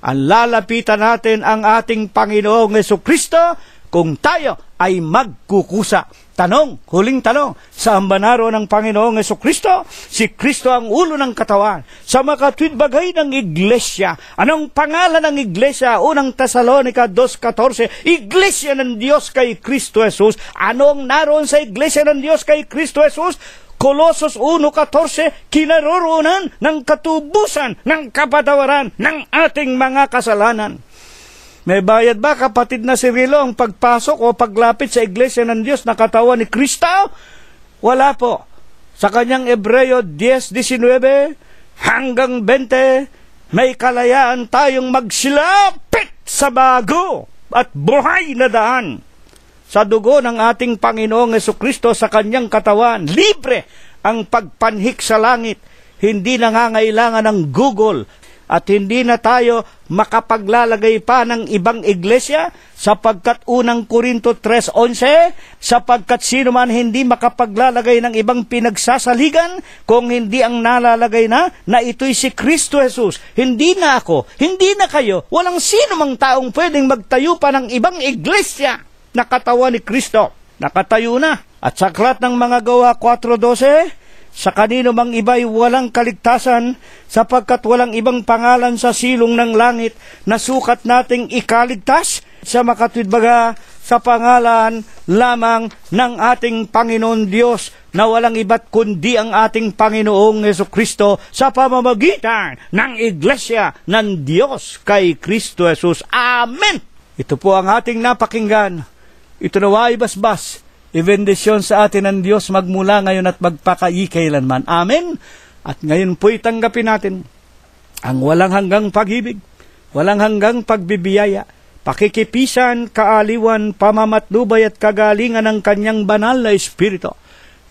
Ang lalapitan natin ang ating Panginoong Hesukristo kung tayo ay magkukusa. Huling tanong, saan ba naroon ang Panginoong Hesukristo? Si Kristo ang ulo ng katawan. Sa makatwidbagay ng iglesia. Anong pangalan ng iglesia? Unang Tesalonica 2:14, Iglesia ng Diyos kay Kristo Jesus. Anong naroon sa iglesia ng Diyos kay Kristo Jesus? Colosos 1:14, kinaroroonan ng katubusan ng kapatawaran ng ating mga kasalanan. May bayad ba, kapatid na Cirilo, ang pagpasok o paglapit sa iglesia ng Diyos na katawan ni Kristo? Wala po. Sa kanyang Hebreo 10:19 hanggang 20, may kalayaan tayong magsilapit sa bago at buhay na daan. Sa dugo ng ating Panginoong Jesucristo sa kanyang katawan, libre ang pagpanhik sa langit. Hindi nangangailangan ng Google at hindi na tayo makapaglalagay pa ng ibang iglesia sapagkat unang Korinto 3:11, sapagkat sino man hindi makapaglalagay ng ibang pinagsasaligan kung hindi ang nalalagay na ito'y si Kristo Jesus. Hindi na ako, hindi na kayo, walang sino mang taong pwedeng magtayo pa ng ibang iglesia na katawan ni Kristo. Nakatayo na. At sa aklat ng mga Gawa 4:12, sa kanino mang iba'y walang kaligtasan, sapagkat walang ibang pangalan sa silong ng langit na sukat nating ikaligtas sa makatwidbaga sa pangalan lamang ng ating Panginoon Diyos, na walang iba't kundi ang ating Panginoong Jesucristo sa pamamagitan ng Iglesia ng Diyos kay Kristo Jesus. Amen! Ito po ang ating napakinggan. Ito nawa'y basbas. Ibendisyon sa atin ng Diyos magmula ngayon at magpakailanman. Amen. At ngayon po'y tanggapin natin ang walang hanggang pag-ibig, walang hanggang pagbibiyaya, pakikipisan, kaaliwan, pamamatnubay at kagalingan ng kanyang banal na Espiritu.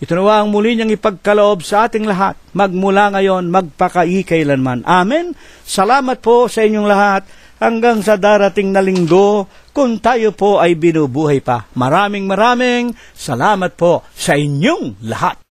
Ito nawa ang muli niyang ipagkaloob sa ating lahat magmula ngayon magpakailanman. Amen. Salamat po sa inyong lahat hanggang sa darating na linggo kung tayo po ay binubuhay pa. Maraming salamat po sa inyong lahat.